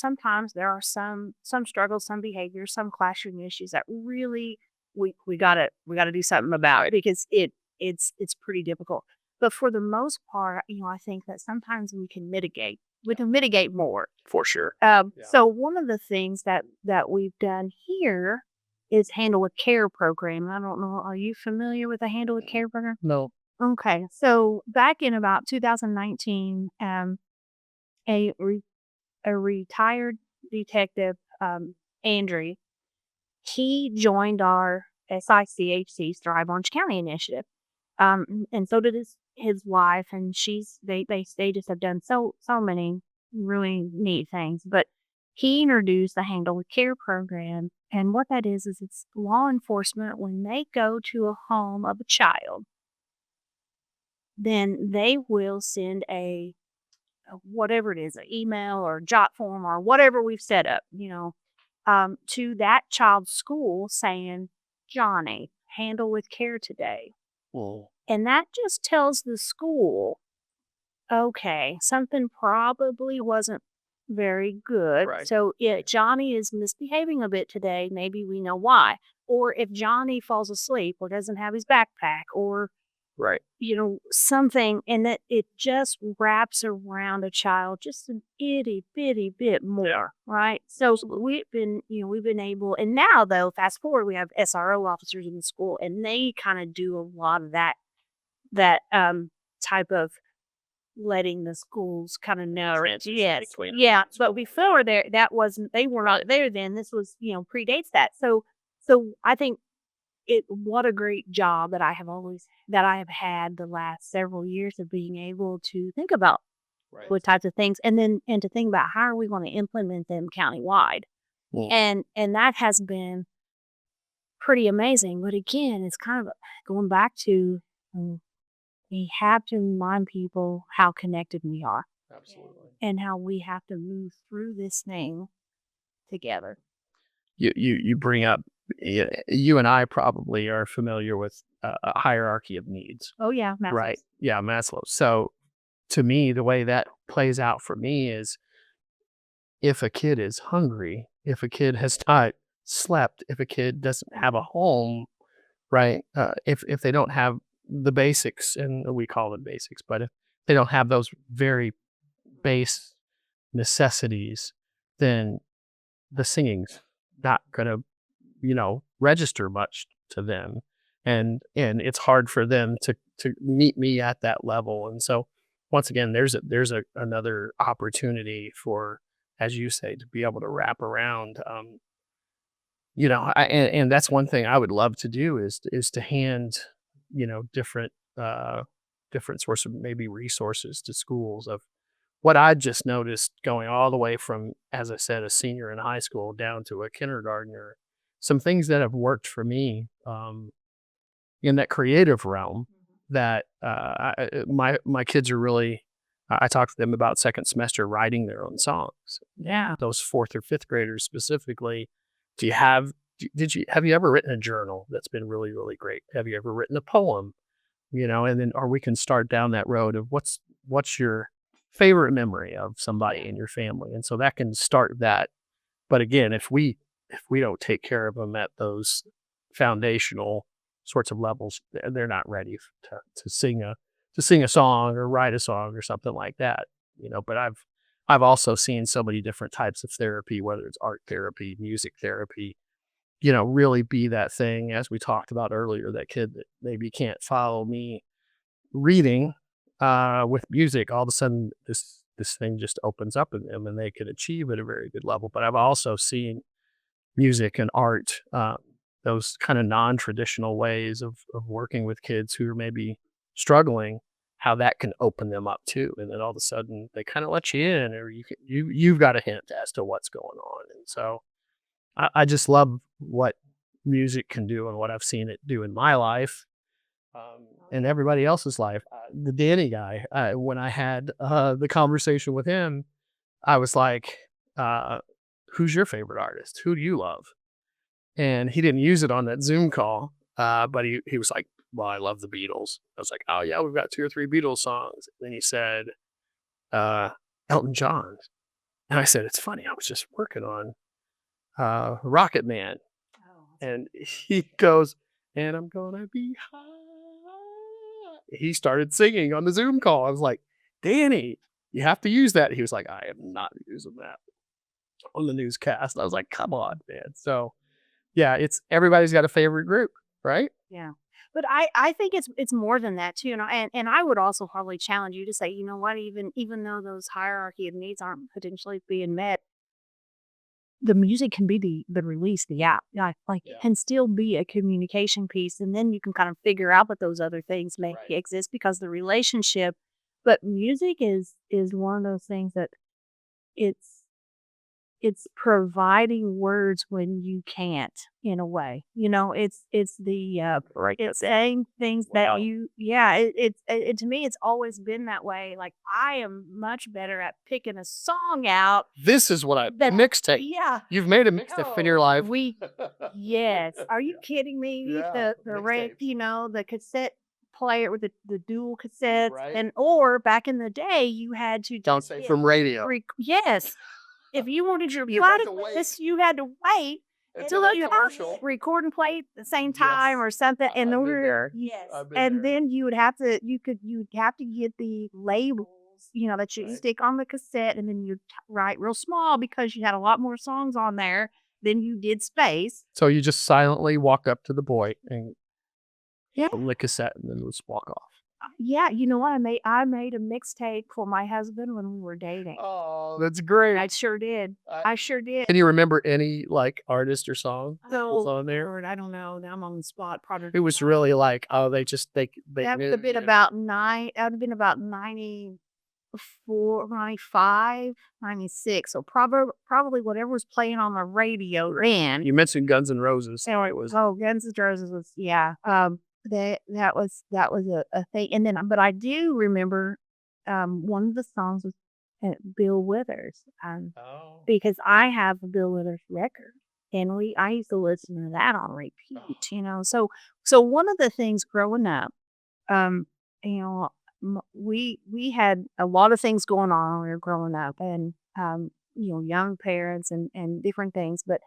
some struggles, some behaviors, some classroom issues that really we gotta do something about it, because it's pretty difficult. But for the most part, I think that sometimes we can mitigate. We can mitigate more. For sure. So one of the things that we've done here is Handle with Care program. I don't know, are you familiar with the Handle with Care program? No. Okay, so back in about 2019, a retired detective, Andrew, he joined our SICHC's Thrive Orange County initiative, and so did his wife, and they just have done so many really neat things. But he introduced the Handle with Care program, and what that is it's law enforcement. When they go to a home of a child, then they will send a whatever it is, an email or jot form or whatever we've set up, to that child's school saying, Johnny, handle with care today. Well, And that just tells the school, okay, something probably wasn't very good. Right. So if Johnny is misbehaving a bit today, maybe we know why. Or if Johnny falls asleep or doesn't have his backpack, or right. Something, and that it just wraps around a child just an itty bitty bit more, right? So we've been able, and now though, fast forward, we have SRO officers in the school, and they kind of do a lot of that type of letting the schools kind of know. Yes, yeah. But before that wasn't, they were not there then. This was, predates that. So I think what a great job that I have had the last several years of being able to think about what types of things, and to think about how are we going to implement them countywide. And that has been pretty amazing. But again, it's kind of going back to, we have to remind people how connected we are. Absolutely. And how we have to move through this thing together. You bring up, you and I probably are familiar with a hierarchy of needs. Oh yeah, Maslow's. Right. Yeah, Maslow. So to me, the way that plays out for me is, if a kid is hungry, if a kid has not slept, if a kid doesn't have a home, right? If they don't have the basics, and we call them basics, but if they don't have those very base necessities, then the singing's not gonna, register much to them, and it's hard for them to meet me at that level. And so once again, there's another opportunity for as you say, to be able to wrap around. And that's one thing I would love to do is to hand, different different sorts of maybe resources to schools of what I just noticed going all the way from, as I said, a senior in high school down to a kindergartner. Some things that have worked for me in that creative realm that my kids are really. I talked to them about second semester writing their own songs. Yeah. Those fourth or fifth graders specifically. Have you ever written a journal that's been really, really great? Have you ever written a poem? And then, or we can start down that road of what's your favorite memory of somebody in your family, and so that can start that. But again, if we don't take care of them at those foundational sorts of levels, they're not ready to sing a song or write a song or something like that. But I've also seen so many different types of therapy, whether it's art therapy, music therapy, really be that thing, as we talked about earlier, that kid that maybe can't follow me reading with music, all of a sudden this thing just opens up in them and they can achieve at a very good level. But I've also seen music and art, those kind of non-traditional ways of working with kids who are maybe struggling, how that can open them up too. And then all of a sudden they kind of let you in, or you've got a hint as to what's going on. And so I just love what music can do and what I've seen it do in my life, and everybody else's life. The Danny guy, when I had the conversation with him, I was like, who's your favorite artist? Who do you love? And he didn't use it on that Zoom call, but he was like, well, I love the Beatles. I was like, oh yeah, we've got 2 or 3 Beatles songs. Then he said, Elton John. And I said, it's funny, I was just working on Rocket Man. And he goes, and I'm gonna be high. He started singing on the Zoom call. I was like, Danny, you have to use that. He was like, I am not using that on the newscast. And I was like, come on, man. So yeah, everybody's got a favorite group, right? Yeah. But I think it's more than that too. And I would also probably challenge you to say, you know what, even though those hierarchy of needs aren't potentially being met, the music can be the release, the out, can still be a communication piece. And then you can kind of figure out what those other things may exist because the relationship, but music is one of those things that it's providing words when you can't, in a way. It's it's saying things that to me, it's always been that way. Like, I am much better at picking a song out. This is what mixtape. Yeah. You've made a mixtape in your life. Yes. Are you kidding me? Yeah, The cassette player with the dual cassettes, Right. or back in the day, you had to Don't say from radio. Yes. If you wanted your You had to playlist, you had to wait until you record and play at the same time or something in order. Yes. And then you'd have to get the labels, that you stick on the cassette, and then you'd write real small because you had a lot more songs on there than you did space. So you just silently walk up to the boy and lick a cassette and then just walk off. Yeah, you know what? I made a mixtape for my husband when we were dating. Oh, that's great. I sure did. I sure did. Can you remember any artist or song that was on there? Lord, I don't know. Now I'm on the spot. Probably. It was really like, oh, they That would have been about 94, 95, 96. So probably whatever was playing on the radio then. You mentioned Guns N' Roses. It was Guns N' Roses was that was a thing. And then, but I do remember one of the songs was Bill Withers, because I have a Bill Withers record, and I used to listen to that on repeat. So one of the things growing up, we had a lot of things going on when we were growing up, and young parents and different things, but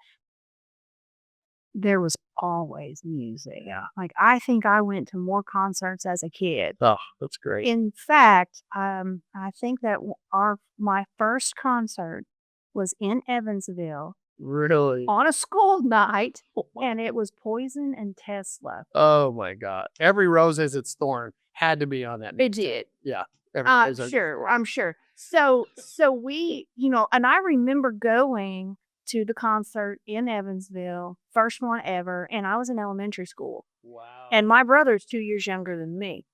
there was always music. Yeah. Like, I think I went to more concerts as a kid. Oh, that's great. In fact, I think that my first concert was in Evansville. Really? On a school night, and it was Poison and Tesla. Oh my God! Every rose has its thorn had to be on that. It did. Yeah. Sure, I'm sure. So we, and I remember going to the concert in Evansville, first one ever, and I was in elementary school. Wow. And my brother's 2 years younger than me.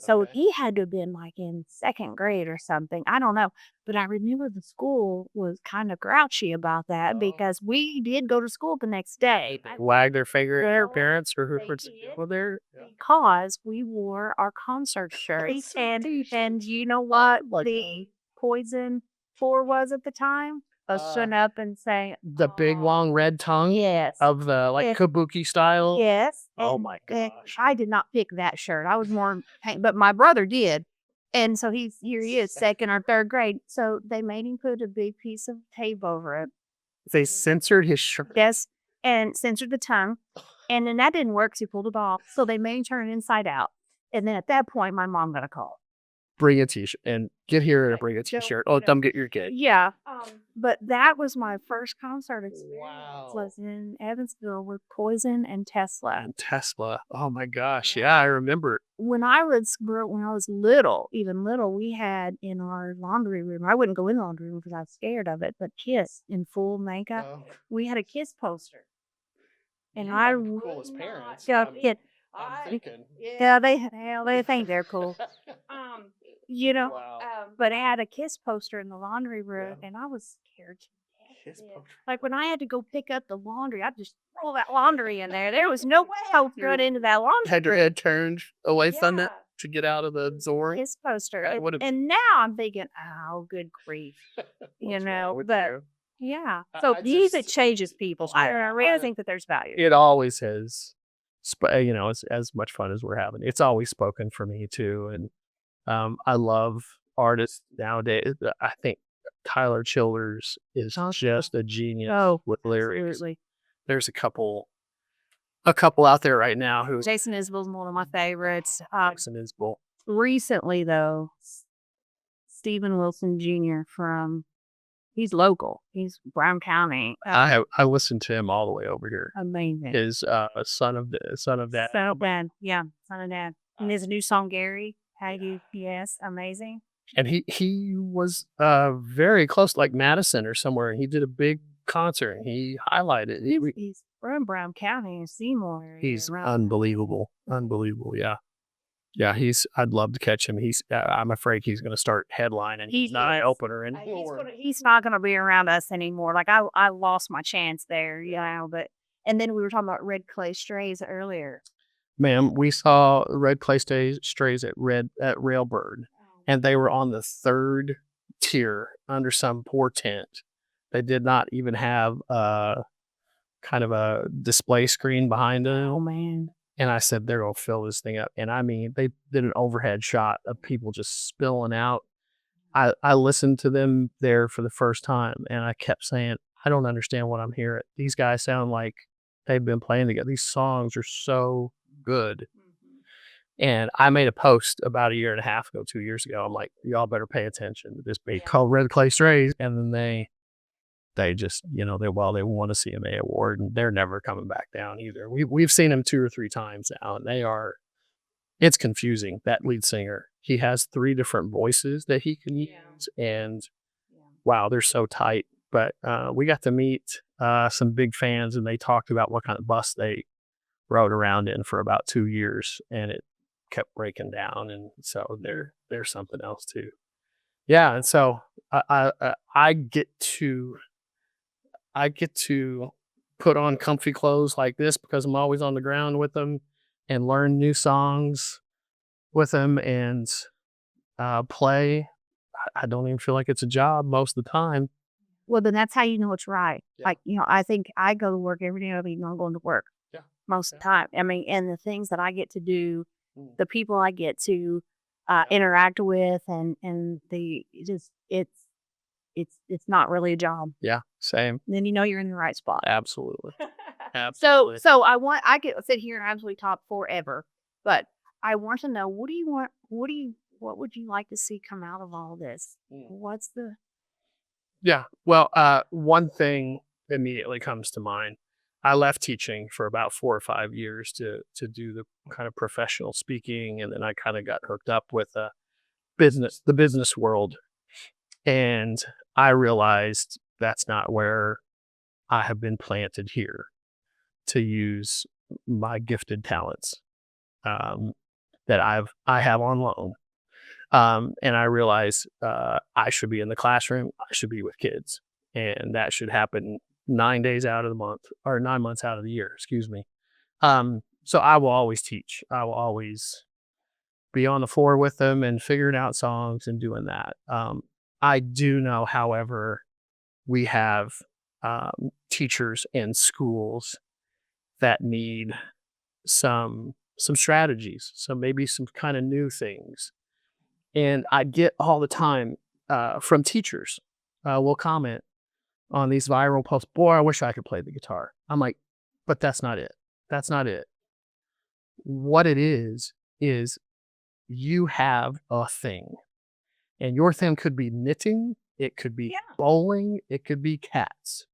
So Okay. he had to have been like in second grade or something. I don't know. But I remember the school was kind of grouchy about that Oh. because we did go to school the next day. They wag their finger at their parents or They whoever's did. over there. Because we wore our concert shirts. And you know what the poison for was at the time? Us shutting up and saying, The big long red tongue yes. of the Yes. kabuki style. Yes. Oh and- my and gosh. I did not pick that shirt. I was more, but my brother did. And so here he is, second or third grade. So they made him put a big piece of tape over it. They censored his shirt. Yes. And censored the tongue. And then that didn't work, so he pulled it off. So they made him turn it inside out. And then at that point, my mom got a call. Bring a t-shirt and get here and bring a t-shirt. Oh, come get your kid. Yeah. But that was my first concert experience. Wow. Was in Evansville with Poison and Tesla. And Tesla. Oh my gosh. Yeah, I remember. When I was little, even little, we had in our laundry room. I wouldn't go in the laundry room because I was scared of it. But Kiss in full makeup. We had a Kiss poster. And I cool as parents. got it. I'm thinking. Yeah, they think they're cool. Wow. But I had a Kiss poster in the laundry room, and I was scared to death. Kiss poster. Like when I had to go pick up the laundry, I'd just throw that laundry in there. There was no way I was going into that laundry. Had your head turned away from it to get out of the Zori. Kiss poster. That would've- And now I'm thinking, oh, good grief. But yeah. So music changes people. I really think that there's value. It always has, as much fun as we're having. It's always spoken for me too. And I love artists nowadays. I think Tyler Childers is just a genius with lyrics. Absolutely. There's a couple out there right now who Jason Isbell's one of my favorites. Jackson Isbell. Recently, though, Stephen Wilson Jr. he's local. He's Brown County. I listened to him all the way over here. Amazing. His son of dad. Son of dad. Yeah, son of dad. And there's a new song, Gary. Yes, amazing. And he was very close, like Madison or somewhere. He did a big concert. And he highlighted. He's from Brown County in Seymour area. He's unbelievable. Yeah. Yeah, I'd love to catch him. I'm afraid he's going to start headlining. He's not an opener anymore. He's not going to be around us anymore. Like I lost my chance there, and then we were talking about Red Clay Strays earlier. Ma'am, we saw Red Clay Strays at Railbird, and they were on the third tier under some poor tent. They did not even have kind of a display screen behind them. Oh man. And I said, they're going to fill this thing up. And I mean, they did an overhead shot of people just spilling out. I listened to them there for the first time, and I kept saying, I don't understand what I'm hearing. These guys sound like they've been playing together. These songs are so good. And I made a post about 2 years ago. I'm like, y'all better pay attention to this band called Red Clay Strays. And then they just, they won a CMA award, and they're never coming back down either. We've seen them 2 or 3 times now, and it's confusing. That lead singer, he has 3 different voices that he can use, and wow, they're so tight. But we got to meet some big fans, and they talked about what kind of bus they rode around in for about 2 years, and it kept breaking down, and so they're something else too. Yeah, and so I get to put on comfy clothes like this because I'm always on the ground with them and learn new songs with them and play. I don't even feel like it's a job most of the time. Well, then that's how you know it's right. Yeah. Like, I think I go to work every day. I'm going to work most of the time. I mean, and the things that I get to do, the people I get to interact with, and it's not really a job. Yeah, same. And then you're in the right spot. Absolutely. Absolutely. So I could sit here and absolutely talk forever, but I want to know, what do you want? What would you like to see come out of all this? What's the? Yeah. Well, one thing immediately comes to mind. I left teaching for about 4 or 5 years to do the kind of professional speaking, and then I kind of got hooked up with the business world. And I realized that's not where I have been planted here to use my gifted talents um, that I have on loan. And I realized I should be in the classroom. I should be with kids, and that should happen 9 days out of the month or 9 months out of the year. Excuse me. So I will always teach. I will always be on the floor with them and figuring out songs and doing that. I do know, however, we have teachers and schools that need some strategies, so maybe some kind of new things. And I get all the time from teachers will comment on these viral posts. Boy, I wish I could play the guitar. I'm like, but that's not it. That's not it. What it is you have a thing, and your thing could be knitting. It could be bowling. It could be cats.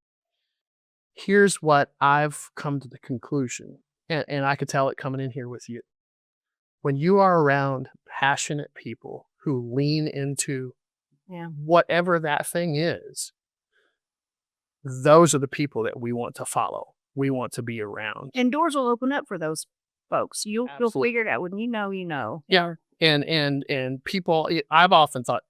Here's what I've come to the conclusion, and I could tell it coming in here with you. When you are around passionate people who lean into whatever that thing is, those are the people that we want to follow. We want to be around. And doors will open up for those folks. You'll figure it out when you know. Yeah. And people, I've often thought,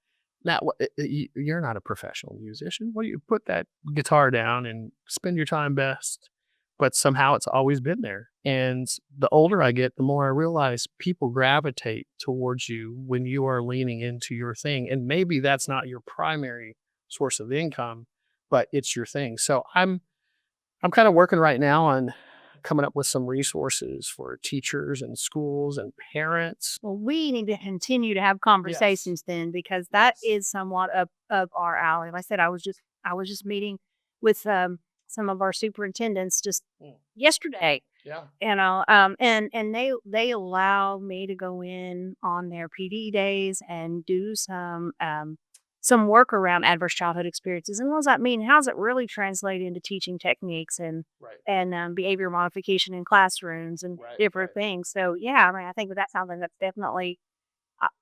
now you're not a professional musician. Well, you put that guitar down and spend your time best. But somehow it's always been there. And the older I get, the more I realize people gravitate towards you when you are leaning into your thing. And maybe that's not your primary source of income, but it's your thing. So I'm kind of working right now on coming up with some resources for teachers and schools and parents. Well, we need to continue to have conversations then, because that is somewhat of our alley. Like I said, I was just meeting with some of our superintendents just yesterday. Yeah. And they allow me to go in on their PD days and do some work around adverse childhood experiences. And what does that mean? How does it really translate into teaching techniques and behavior modification in classrooms and different things? So yeah, I mean, I think that's something that's definitely.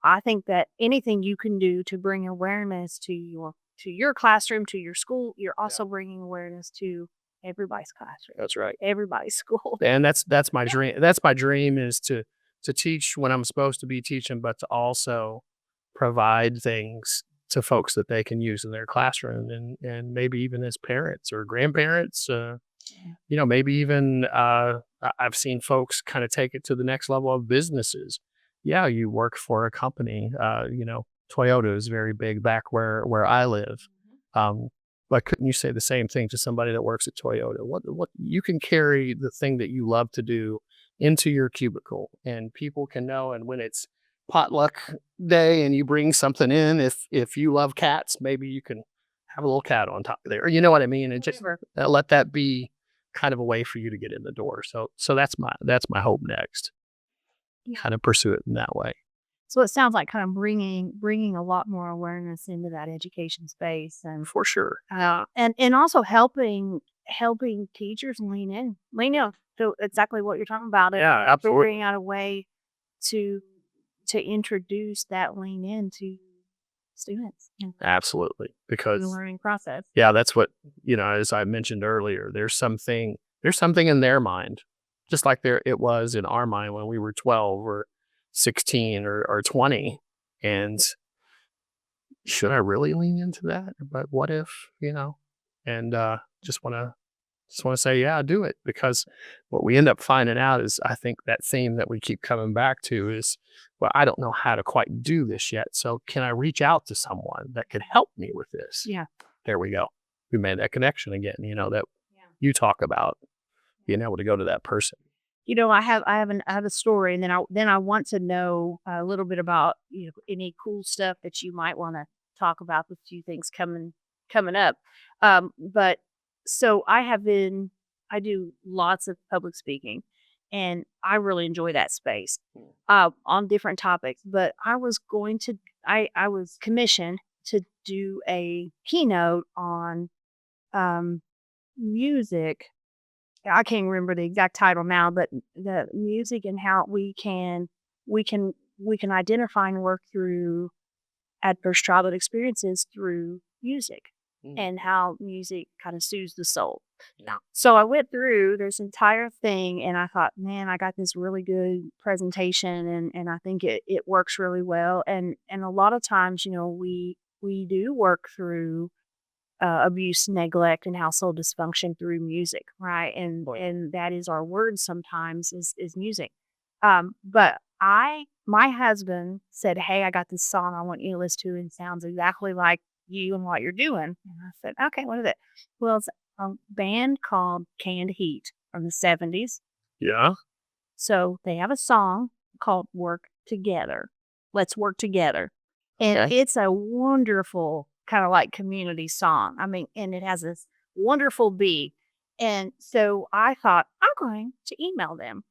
I think that anything you can do to bring awareness to your classroom, to your school, you're also bringing awareness to everybody's classroom. That's right. Everybody's school. And that's my dream. That's my dream, is to teach when I'm supposed to be teaching, but to also provide things to folks that they can use in their classroom, and maybe even as parents or grandparents, maybe even I've seen folks kind of take it to the next level of businesses. Yeah, you work for a company, Toyota is very big back where I live. But couldn't you say the same thing to somebody that works at Toyota? What you can carry the thing that you love to do into your cubicle, and people can know. And when it's potluck day and you bring something in, if you love cats, maybe you can have a little cat on top of there. You know what I mean? And just let that be kind of a way for you to get in the door. So that's my hope next. Kind of pursue it in that way. So it sounds like kind of bringing a lot more awareness into that education space, and for sure, and also helping teachers lean in to exactly what you're talking about. Yeah, absolutely. Figuring out a way to introduce that lean in to students. Absolutely, because the learning process. Yeah, that's what as I mentioned earlier. There's something in their mind, just like it was in our mind when we were 12 or 16 or 20. And should I really lean into that? But what if, and just want to say, yeah, do it. Because what we end up finding out is, I think that theme that we keep coming back to is, well, I don't know how to quite do this yet. So can I reach out to someone that could help me with this? Yeah. There we go. We made that connection again, that you talk about being able to go to that person. I have a story, and then I want to know a little bit about any cool stuff that you might want to talk about with you things coming up. But so I do lots of public speaking, and I really enjoy that space on different topics. But I was commissioned to do a keynote on music. I can't remember the exact title now, but the music and how we can identify and work through adverse childhood experiences through music Mm. and how music kind of soothes the soul. Yeah. So I went through this entire thing and I thought, man, I got this really good presentation and I think it works really well. And a lot of times, we do work through abuse, neglect, and household dysfunction through music, right? Oh, yeah. And that is our word sometimes is music. But my husband said, "Hey, I got this song I want you to listen to, and it sounds exactly like you and what you're doing." And I said, "Okay, what is it?" Well, it's a band called Canned Heat from the 70s. Yeah. So they have a song called Work Together. Let's Work Together. And Okay. it's a wonderful kind of like community song. I mean, and it has this wonderful beat. And so I thought, I'm going to email them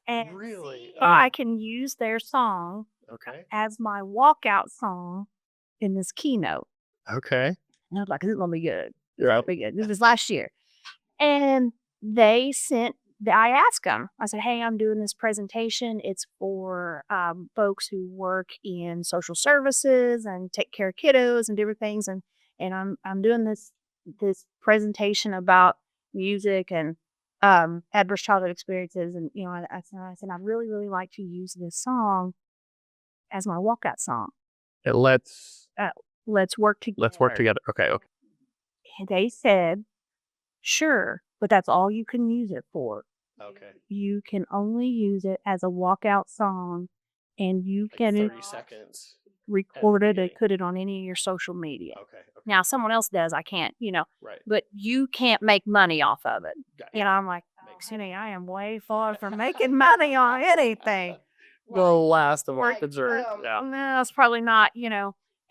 and Really? see if I can use their song Okay. as my walkout song in this keynote. Okay. And I was like, this is going to be good. Right. Be good. This was last year. And they sent, I asked them, I said, hey, I'm doing this presentation. It's for folks who work in social services and take care of kiddos and different things. And I'm doing this presentation about music and adverse childhood experiences. And, I said, I'd really, really like to use this song as my walkout song. Let's Let's work together. Let's work together. Okay. Okay. And they said, sure, but that's all you can use it for. Okay. You can only use it as a walkout song, and you Like can 30 seconds. record it and beginning. put it on any of your social media. Okay. Okay. Now, someone else does, I can't, Right. but you can't make money off of it. Got And I'm like, Makes honey, I am way far from making money on anything. The last of our Like, dessert. Yeah. no, it's probably not,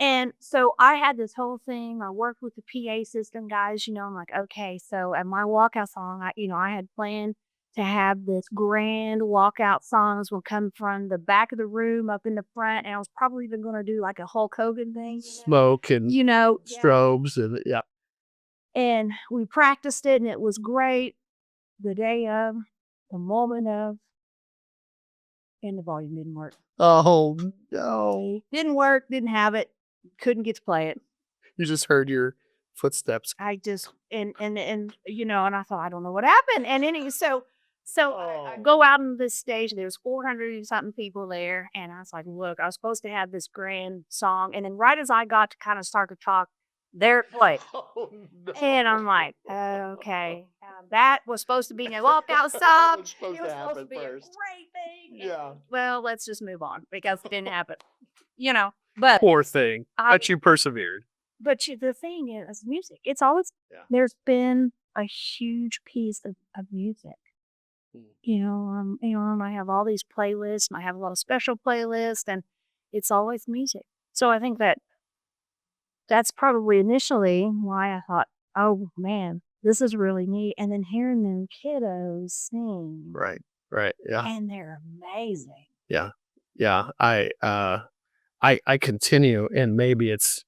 And so I had this whole thing. I worked with the PA system guys, I'm like, okay, so at my walkout song, I had planned to have this grand walkout songs will come from the back of the room up in the front. And I was probably even going to do like a Hulk Hogan thing. Smoke and Yeah. strobes and yeah. And we practiced it and it was great. The day of, the moment of, and the volume didn't work. Oh no. Didn't work, didn't have it, couldn't get to play it. You just heard your footsteps. I just and I thought I don't know what happened. And then so I Oh. go out on this stage. There was 400 and something people there, and I was like, "Look, I was supposed to have this grand song." And then right as I got to kind of start to talk, there it played, Oh no. and I'm like, "Okay, that was supposed to be a walkout song. was supposed It was to supposed to happen be first. a great thing." Yeah. Well, let's just move on because it didn't happen. But Poor thing. I- But you persevered. But the thing is, music. It's always there's been a huge piece of music. And I have all these playlists, and I have a lot of special playlists, and it's always music. So I think that's probably initially why I thought, oh man, this is really neat. And then hearing them kiddos sing, Right. Right. Yeah. and they're amazing. Yeah. Yeah. I continue, and maybe it's,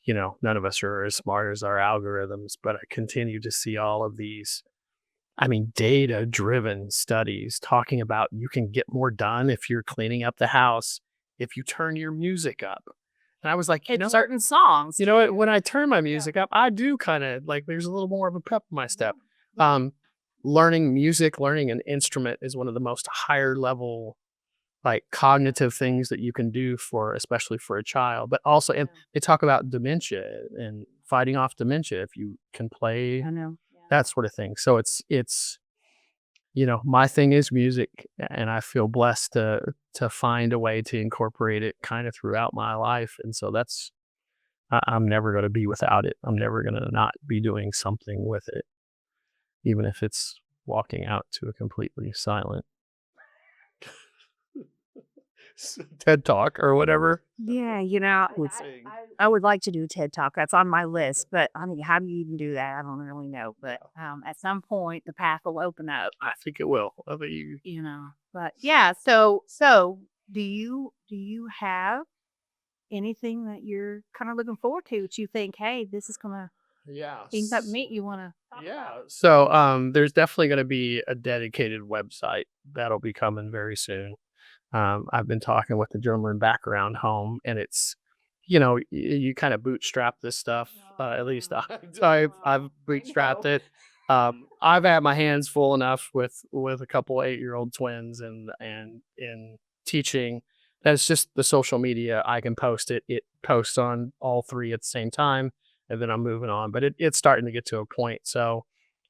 none of us are as smart as our algorithms, but I continue to see all of these, data driven studies talking about you can get more done if you're cleaning up the house, if you turn your music up. And I was like, Certain songs. you know what? When I turn my music up, I do kind of like, there's a little more of a pep in my step. Learning music, learning an instrument is one of the most higher level, like cognitive things that you can do especially for a child, but also, and they talk about dementia and fighting off dementia if you can play I know. that sort of thing. So it's, my thing is music, and I feel blessed to find a way to incorporate it kind of throughout my life. And so I'm never going to be without it. I'm never going to not be doing something with it, even if it's walking out to a completely silent TED Talk or whatever. Yeah, Would sing. I would like to do TED Talk. That's on my list, but how do you even do that? I don't really know. But at some point, the path will open up. I think it will. I think But yeah. So do you have anything that you're kind of looking forward to? That you think, hey, this is gonna things that meet you want to? Yeah. So there's definitely going to be a dedicated website that'll be coming very soon. I've been talking with the German background home, and it's, you kind of bootstrap this stuff. At least I've bootstrapped it. I've had my hands full enough with a couple 8-year-old twins and in teaching. That's just the social media. I can post it. It posts on all three at the same time, and then I'm moving on. But it's starting to get to a point. So,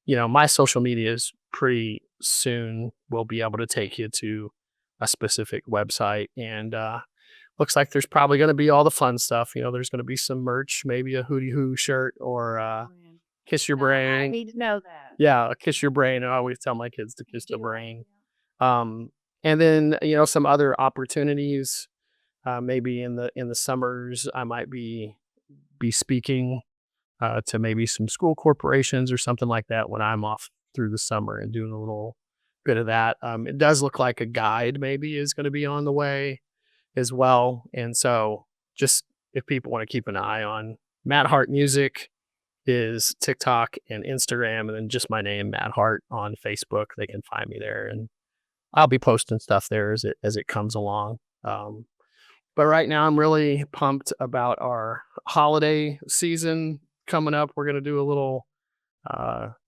my social media is pretty soon will be able to take you to a specific website, and looks like there's probably going to be all the fun stuff. There's going to be some merch, maybe a Hootie Hoo shirt or Kiss Your I Brain. need to know that. Yeah, Kiss Your Brain. I always tell my kids to kiss the brain. And then some other opportunities. Maybe in the summers, I might be speaking to maybe some school corporations or something like that when I'm off through the summer and doing a little bit of that. It does look like a guide maybe is going to be on the way as well. And so just if people want to keep an eye on Matt Hart Music is TikTok and Instagram, and then just my name, Matt Hart, on Facebook, they can find me there, and I'll be posting stuff there as it comes along. But right now I'm really pumped about our holiday season coming up. We're going to do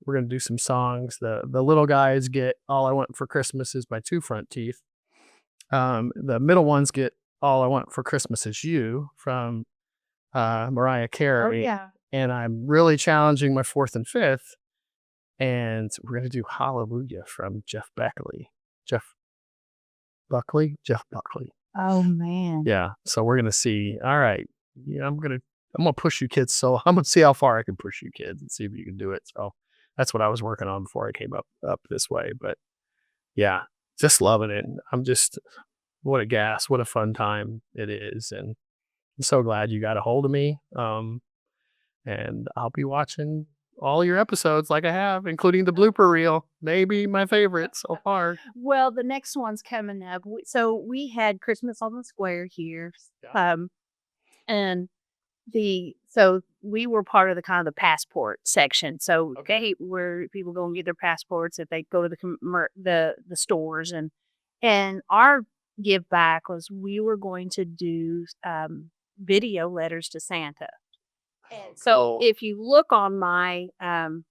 we're going to do some songs. The little guys get All I Want for Christmas Is My Two Front Teeth. The middle ones get All I Want for Christmas Is You from Mariah Carey. Oh, yeah. And I'm really challenging my fourth and fifth. And we're going to do Hallelujah from Jeff Buckley. Jeff Buckley. Oh, man. Yeah. So we're going to see. All right. Yeah, I'm going to push you kids. So I'm going to see how far I can push you kids and see if you can do it. So that's what I was working on before I came up this way. But yeah, just loving it. What a gas, what a fun time it is. And I'm so glad you got a hold of me. And I'll be watching all your episodes like I have, including the blooper reel. Maybe my favorite so far. Well, the next one's coming up. So we had Christmas on the Square here. Yeah. And so we were part of the kind of the passport section. So where people go and get their passports if they go to the stores, and our give back was we were going to do video letters to Santa. And so if you look on my on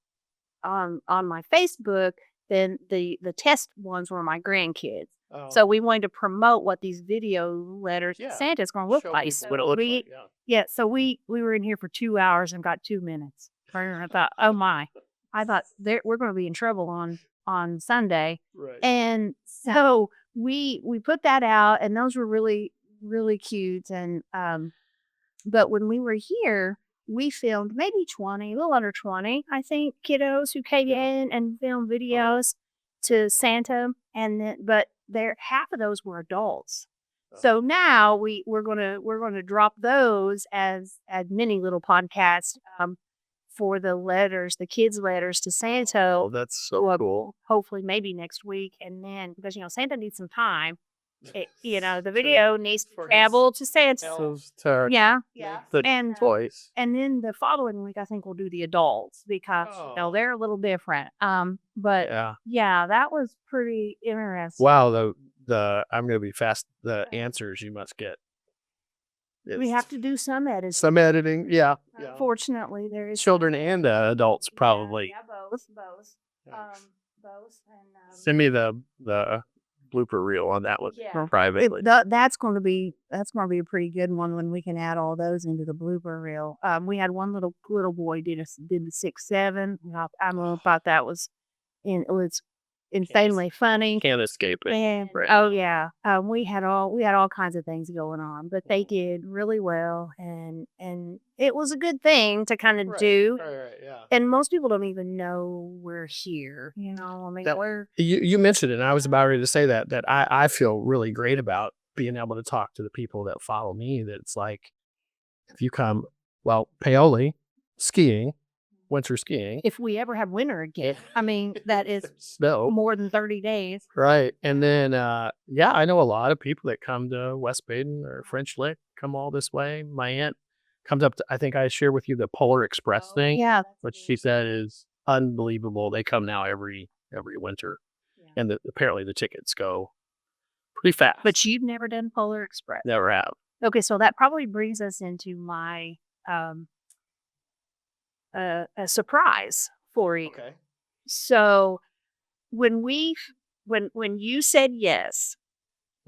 my Facebook, then the test ones were my grandkids. So we wanted to promote what these video letters to Santa is going to look like. What it looks like. So we were in here for 2 hours and got 2 minutes. And I thought, oh my! I thought we're going to be in trouble on Sunday. Right. And so we put that out, and those were really, really cute. And but when we were here, we filmed maybe 20, a little under 20, I think, kiddos who came in and filmed videos to Santa, but half of those were adults. So now we're gonna drop those as mini little podcasts for the kids' letters to Santa. Oh, that's so cool. Hopefully, maybe next week, and then because Santa needs some time. The video needs to travel to Santa. Yeah. And toys. And then the following week, I think we'll do the adults because they're a little different. But yeah, that was pretty interesting. Wow, I'm gonna be fast. The answers you must get. We have to do some editing. Some editing, yeah. Fortunately, there is children and adults probably. Yeah, both. Both. And send me the blooper reel on that one privately. That's going to be a pretty good one when we can add all those into the blooper reel. We had one little boy did the 6-7. I thought that was insanely funny. Can't escape it. And, right. Oh yeah, we had all kinds of things going on, but they did really well, and it was a good thing to kind of do. Right, yeah. And most people don't even know we're here. I mean, you mentioned it, and I was about ready to say that I feel really great about being able to talk to the people that follow me. That it's like if you come, Paoli skiing. Winter skiing. If we ever have winter again, I mean, that is more than 30 days. Right. And then, I know a lot of people that come to West Baden or French Lick, come all this way. My aunt comes up to, I think I shared with you the Polar Express thing. Yeah. Which she said is unbelievable. They come now every winter. Yeah. And apparently the tickets go pretty fast. But you've never done Polar Express. Never have. Okay, so that probably brings us into my a surprise for you. Okay. So when when you said yes,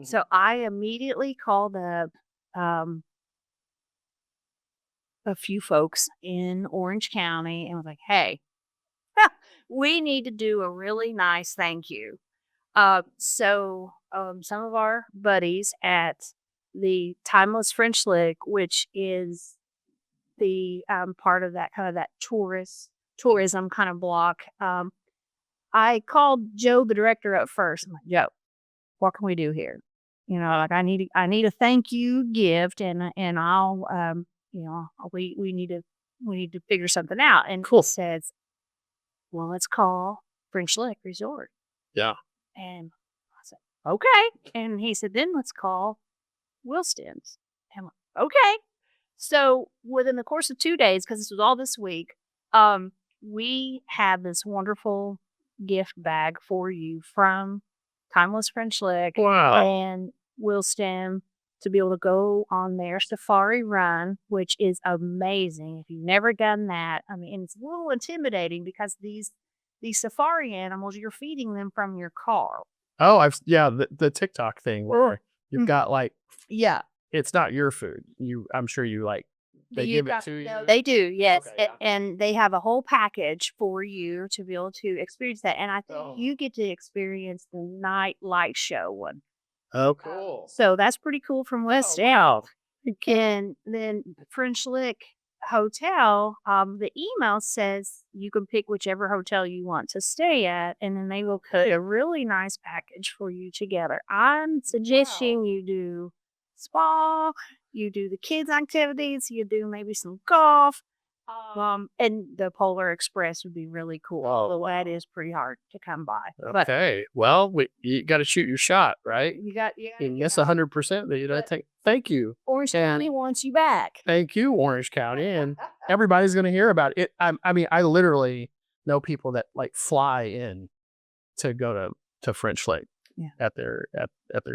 so I immediately called up um, a few folks in Orange County and was like, "Hey, we need to do a really nice thank you." Some of our buddies at the Timeless French Lick, which is the part of that kind of that tourism kind of block. I called Joe, the director, up first. I'm like, Joe, what can we do here? You know, like I need a thank you gift, and I'll you know, we need to figure something out. And he says, well, let's call French Lick Resort. Yeah. And I said, okay. And he said, then let's call Wilston's. And I'm like, okay. So within the course of 2 days, because this was all this week, we had this wonderful gift bag for you from Timeless French Lick and Wilston to be able to go on their safari run, which is amazing. If you've never done that, I mean, it's a little intimidating because these safari animals, you're feeding them from your car. Oh, the TikTok thing where you've got like, Yeah. it's not your food. I'm sure you like, they give it to you. They do, yes. Okay, yeah. And they have a whole package for you to be able to experience that. And I think Oh. you get to experience the night light show one. Oh, cool. So that's pretty cool from West Elf. And then French Lick Hotel, the email says you can pick whichever hotel you want to stay at, and then they will put a really nice package for you together. I'm suggesting you do spa, you do the kids' activities, you do maybe some golf. And the Polar Express would be really cool. Although that is pretty hard to come by. But Okay. Well, you got to shoot your shot, right? you got And yes, 100%. But you know, thank you. Orange County wants you back. Thank you, Orange County, and everybody's going to hear about it. I mean, I literally know people that like fly in to go to French Lick at their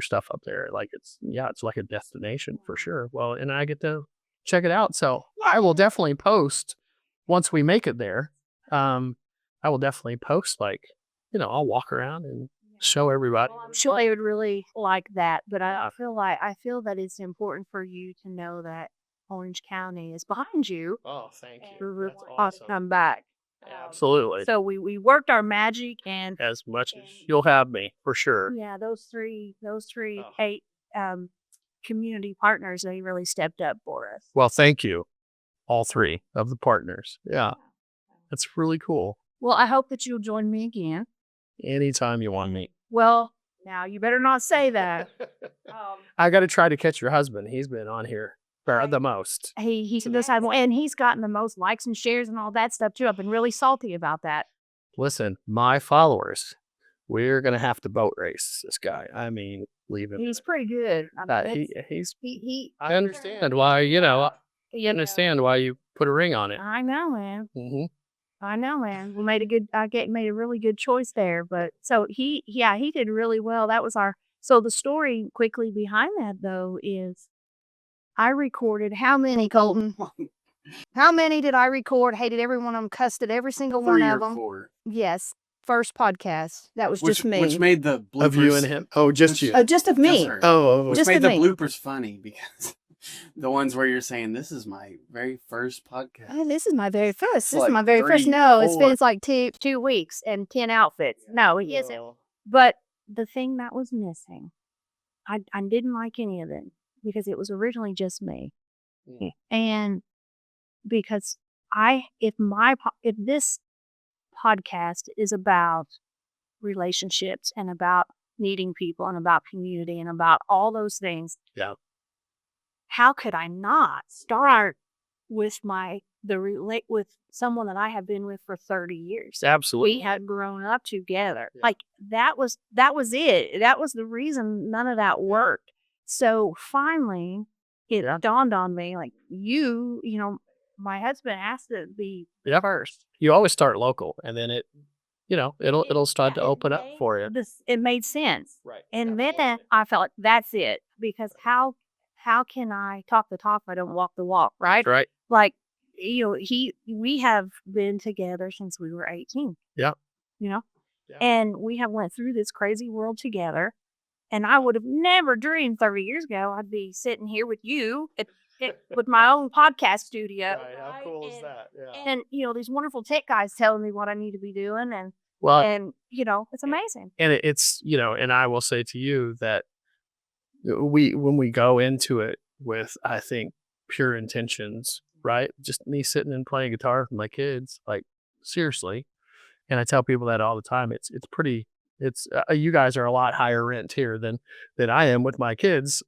stuff up there. Like it's like a destination for sure. Well, and I get to check it out. So I will definitely post once we make it there. I will definitely post, like, you know, I'll walk around and show everybody. Well, I'm sure they would really like that, but I feel that it's important for you to know that Orange County is behind you. Oh, thank you. We're really That's awesome. Come back. Absolutely. So we worked our magic, and As much as you'll have me, for sure. yeah, those three 8 community partners, they really stepped up for us. Well, thank you, all three of the partners. Yeah, that's really cool. Well, I hope that you'll join me again. Anytime you want me. Well, now you better not say that. I got to try to catch your husband. He's been on here for the most. He does have, and he's gotten the most likes and shares and all that stuff too. I've been really salty about that. Listen, my followers, we're gonna have to boat race this guy. I mean, leave him. He's pretty good. I understand why. You know, understand why you put a ring on it. I know, man. Mm-hmm. I know, man. We made made a really good choice there. But so he did really well. That was so the story quickly behind that though is I recorded how many, Colton? How many did I record? Hated every one of them, cussed at every single one of them. 4. Yes. First podcast. That was just me. Which made the bloopers. Of you and him? Oh, just you. Oh, just of me. Yes, sir. Oh, Which just made of the me. bloopers funny because the ones where you're saying, this is my very first podcast. Oh, this is my very first. It's This is like my very first. 3, No, it's 4. been like 2 weeks and 10 outfits. No, he isn't. But the thing that was missing, I didn't like any of it because it was originally just me. And because if this podcast is about relationships and about needing people and about community and about all those things, how could I not start with with someone that I have been with for 30 years? Absolutely. We had grown up together. Like that was it. That was the reason none of that worked. So finally it dawned on me, like you know, my husband has to be first. You always start local, and then it'll start to open up for you. It made sense. Right. And then I felt like that's it, because how how can I talk the talk if I don't walk the walk, right? That's right. Like, we have been together since we were 18, Yeah. Yeah. Yeah. And we have went through this crazy world together. And I would have never dreamed 30 years ago I'd be sitting here with you with my own podcast studio. Right. How cool is that? Yeah. And, these wonderful tech guys telling me what I need to be doing. Well, And it's amazing. and it's, and I will say to you that when we go into it with, I think, pure intentions, right? Just me sitting and playing guitar with my kids, like seriously. And I tell people that all the time. It's pretty. It's you guys are a lot higher rent here than I am with my kids.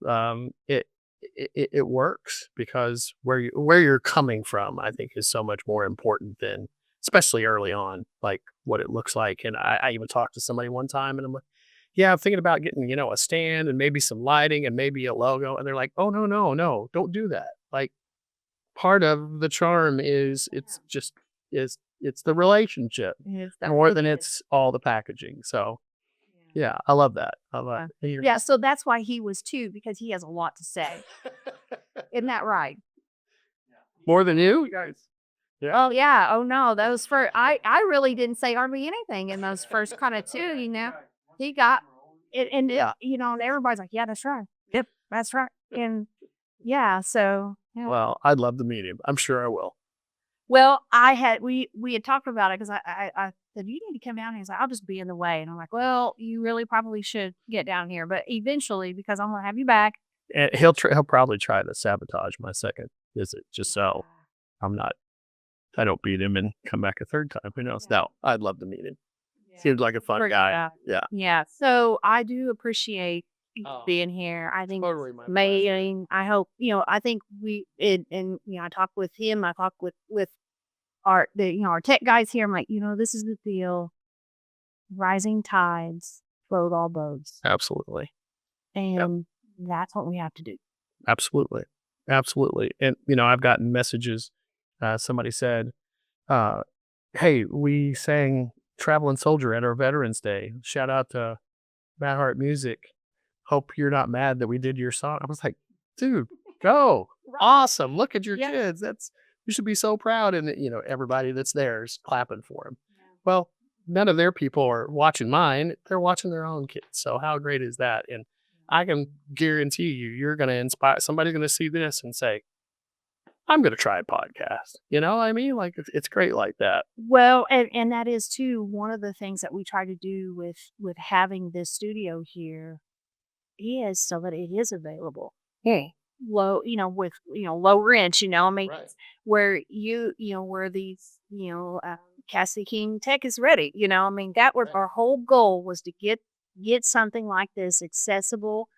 It works because where you're coming from, I think, is so much more important than, especially early on, like what it looks like. And I even talked to somebody one time, and I'm like, yeah, I'm thinking about getting, a stand and maybe some lighting and maybe a logo. And they're like, oh, no, don't do that. Like, part of the charm is it's the relationship more than it's all the packaging. So yeah, I love that. I love it. Yeah, so that's why he was too, because he has a lot to say. Isn't that right? More than you guys. Yeah. Oh yeah. Oh no, those first I really didn't say hardly anything in those first kind of two. He got it, and and everybody's like, yeah, that's right. Yep, that's right. And yeah, so yeah. Well, I'd love to meet him. I'm sure I will. Well, we had talked about it because I said, you need to come down here. He's like, I'll just be in the way. And I'm like, well, you really probably should get down here. But eventually, because I'm going to have you back. And he'll probably try to sabotage my second visit just so I don't beat him and come back a third time. Who knows? No, I'd love to meet him. Seems like a fun guy. Yeah. Yeah. So I do appreciate you being here. I think totally my amazing. I hope, I think I talked with him. I talked with our tech guys here. I'm like, this is the deal. Rising tides float all boats. Absolutely. And that's what we have to do. Absolutely. And, I've gotten messages. Somebody said, hey, we sang Traveling Soldier at our Veterans Day. Shout out to Matt Hart Music. Hope you're not mad that we did your song. I was like, dude, go. Awesome. Look at your kids. You should be so proud. And, everybody that's there is clapping for them. Yeah. Well, none of their people are watching mine. They're watching their own kids. So how great is that? And I can guarantee you're going to inspire, somebody's going to see this and say, I'm going to try a podcast. You know what I mean? Like, it's great like that. Well, and that is too, one of the things that we try to do with having this studio here is so that it is available. Low, with, low rent, right. Where where these, Cassie King Tech is ready, that was our whole goal, was to get something like this accessible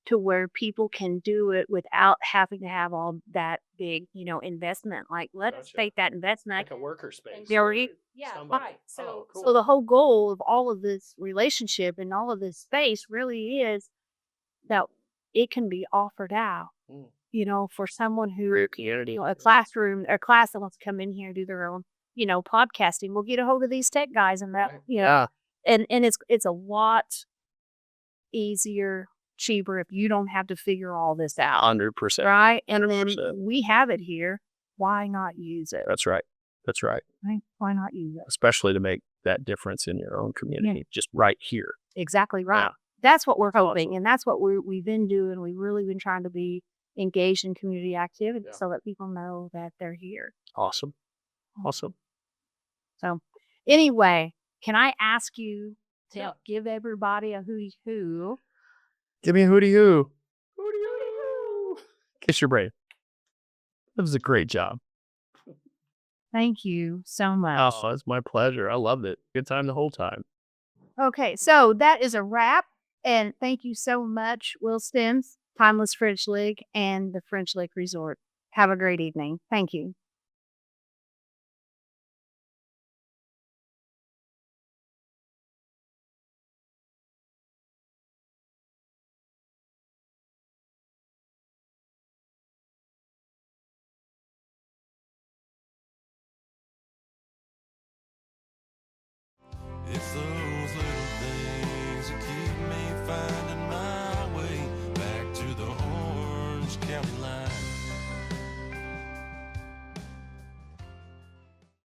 to where people can do it without having to have all that big, investment. Like, let's take that investment. Like a worker space. Right. So, cool. So the whole goal of all of this relationship and all of this space really is that it can be offered out, for someone who, a class that wants to come in here and do their own, podcasting. We'll get a hold of these tech guys and that, and it's a lot easier, cheaper if you don't have to figure all this out. 100%. Right? And then we have it here. Why not use it? That's right. Right? Why not use it? Especially to make that difference in your own community, just right here. Exactly right. Yeah. That's what we're hoping. And that's what we've been doing. We've really been trying to be engaged in community activities so that people know that they're here. Awesome. So anyway, can I ask you to give everybody a hooty hoo? Give me a hooty hoo. Hooty hoo. Kiss your brain. That was a great job. Thank you so much. Oh, it's my pleasure. I loved it. Good time the whole time. Okay, so that is a wrap. And thank you so much, Will Stims, Timeless French Lick, and the French Lick Resort. Have a great evening. Thank you. It's those little things that keep me finding